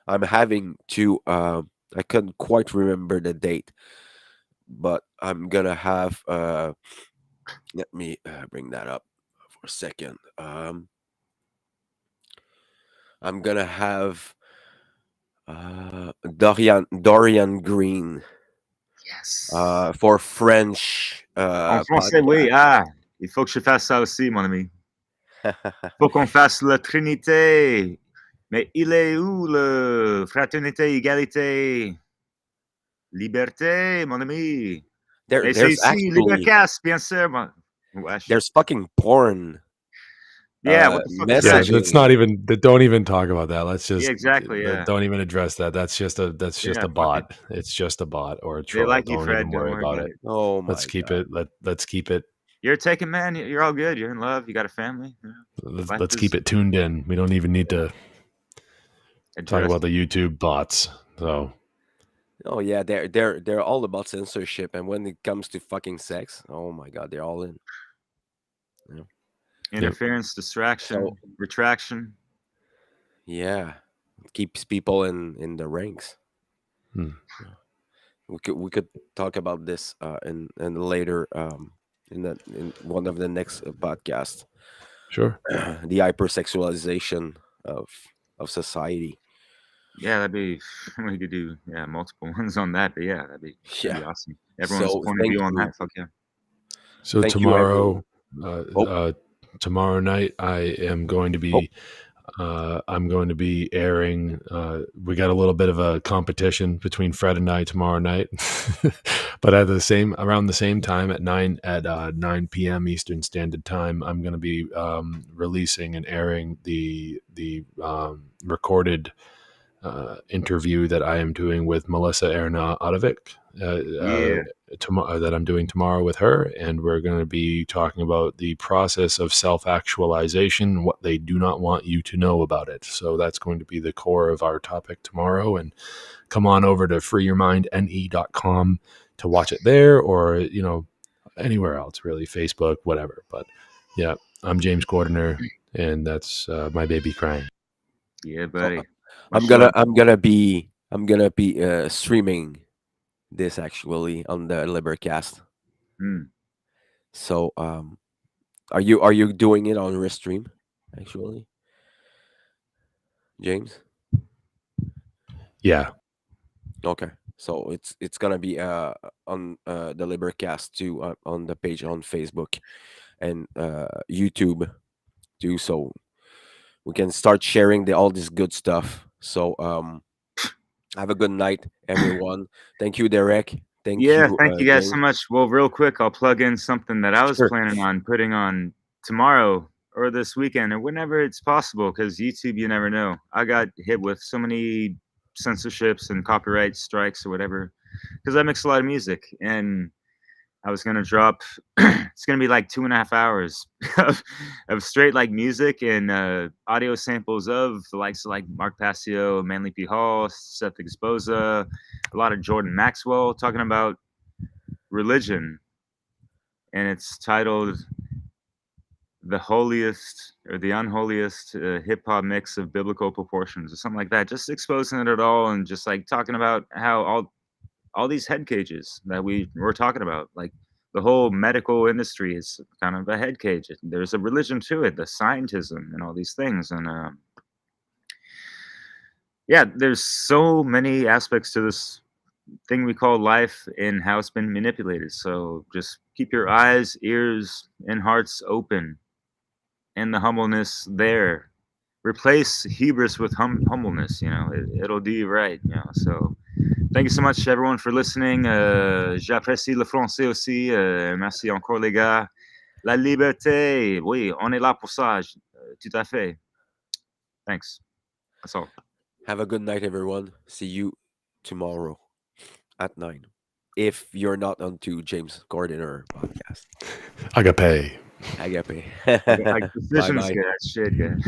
I'm having to I couldn't quite remember the date, but I'm gonna have let me bring that up for a second. I'm gonna have Dorian Green. Yes. For French En français, oui. Il faut que je fasse ça aussi, mon ami. Faut qu'on fasse la Trinité. Mais il est où le fraternité, égalité, liberté, mon ami? Et c'est There's ici, actually LIBERcast, bien sûr. there's fucking porn. Yeah, what the fuck is Yeah, that? that's not even. Don't even talk about that. Let's just exactly. Yeah. Don't even address that. That's just a bot. It's just a bot or a troll. Like you, don't Fred. even worry about it. Oh my Let's keep God. it. Let's keep it. You're a taken man. You're all good. You're in love. You got a family. Let's keep it tuned in. We don't even need to talk about the YouTube bots. So Oh yeah, they're all about censorship, and when it comes to fucking sex, oh my god, they're all in. Yeah. Interference, distraction, retraction. Yeah, it keeps people in the ranks. Hmm. Yeah. We could talk about this in later in one of the next podcasts. Sure. The hypersexualization of society. Yeah, that'd be we could do multiple ones on that, but yeah, that'd be Yeah. awesome. Everyone's So point of thank view on you. that, fuck yeah. So Thank you, everyone. tomorrow night I am going to be I'm going to be airing. We got a little bit of a competition between Fred and I tomorrow night, but at around the same time at 9 p.m. Eastern Standard Time, I'm going to be releasing and airing the recorded interview that I am doing with Melissa Erna Odovic. That I'm doing tomorrow with her, and we're going to be talking about the process of self-actualization, what they do not want you to know about it. So that's going to be the core of our topic tomorrow. And come on over to freeyourmindne.com to watch it there, or anywhere else, really, Facebook, whatever. But yeah, I'm James Gordiner, and that's my baby crying. Yeah, buddy. I'm gonna be streaming this actually on the LIBERcast. So are you doing it on Restream actually, James? Yeah. Okay. So it's gonna be on the LIBERcast too, on the page on Facebook and YouTube too. So we can start sharing all this good stuff. So have a good night, everyone. Thank you, Derek. Thank you, thank you guys so James. much. Well, real quick, I'll plug in something that I was Sure. planning on putting on tomorrow or this weekend or whenever it's possible, because YouTube, you never know. I got hit with so many censorships and copyright strikes or whatever because I mix a lot of music, and I was gonna drop. It's gonna be like 2.5 hours of straight like music and audio samples of the likes of like Mark Passio, Manly P. Hall, Seth Exposa, a lot of Jordan Maxwell talking about religion, and it's titled "The Holiest or the Unholiest Hip Hop Mix of Biblical Proportions" or something like that. Just exposing it all and just like talking about how all these head cages that we were talking about, like the whole medical industry is kind of a head cage. There's a religion to it, the scientism and all these things. And there's so many aspects to this thing we call life and how it's been manipulated. So just keep your eyes, ears, and hearts open and the humbleness there. Replace hubris with humbleness, it'll do you right, so thank you so much, everyone, for listening. J'apprécie le français aussi. Merci encore, les gars. La liberté. Oui, on est là pour ça. Tout à fait. Thanks. That's all. Have a good night, everyone. See you tomorrow at 9. If you're not onto James Gordiner podcast. Agape. Agape. Decisions, Bye-bye. good. Shit, good.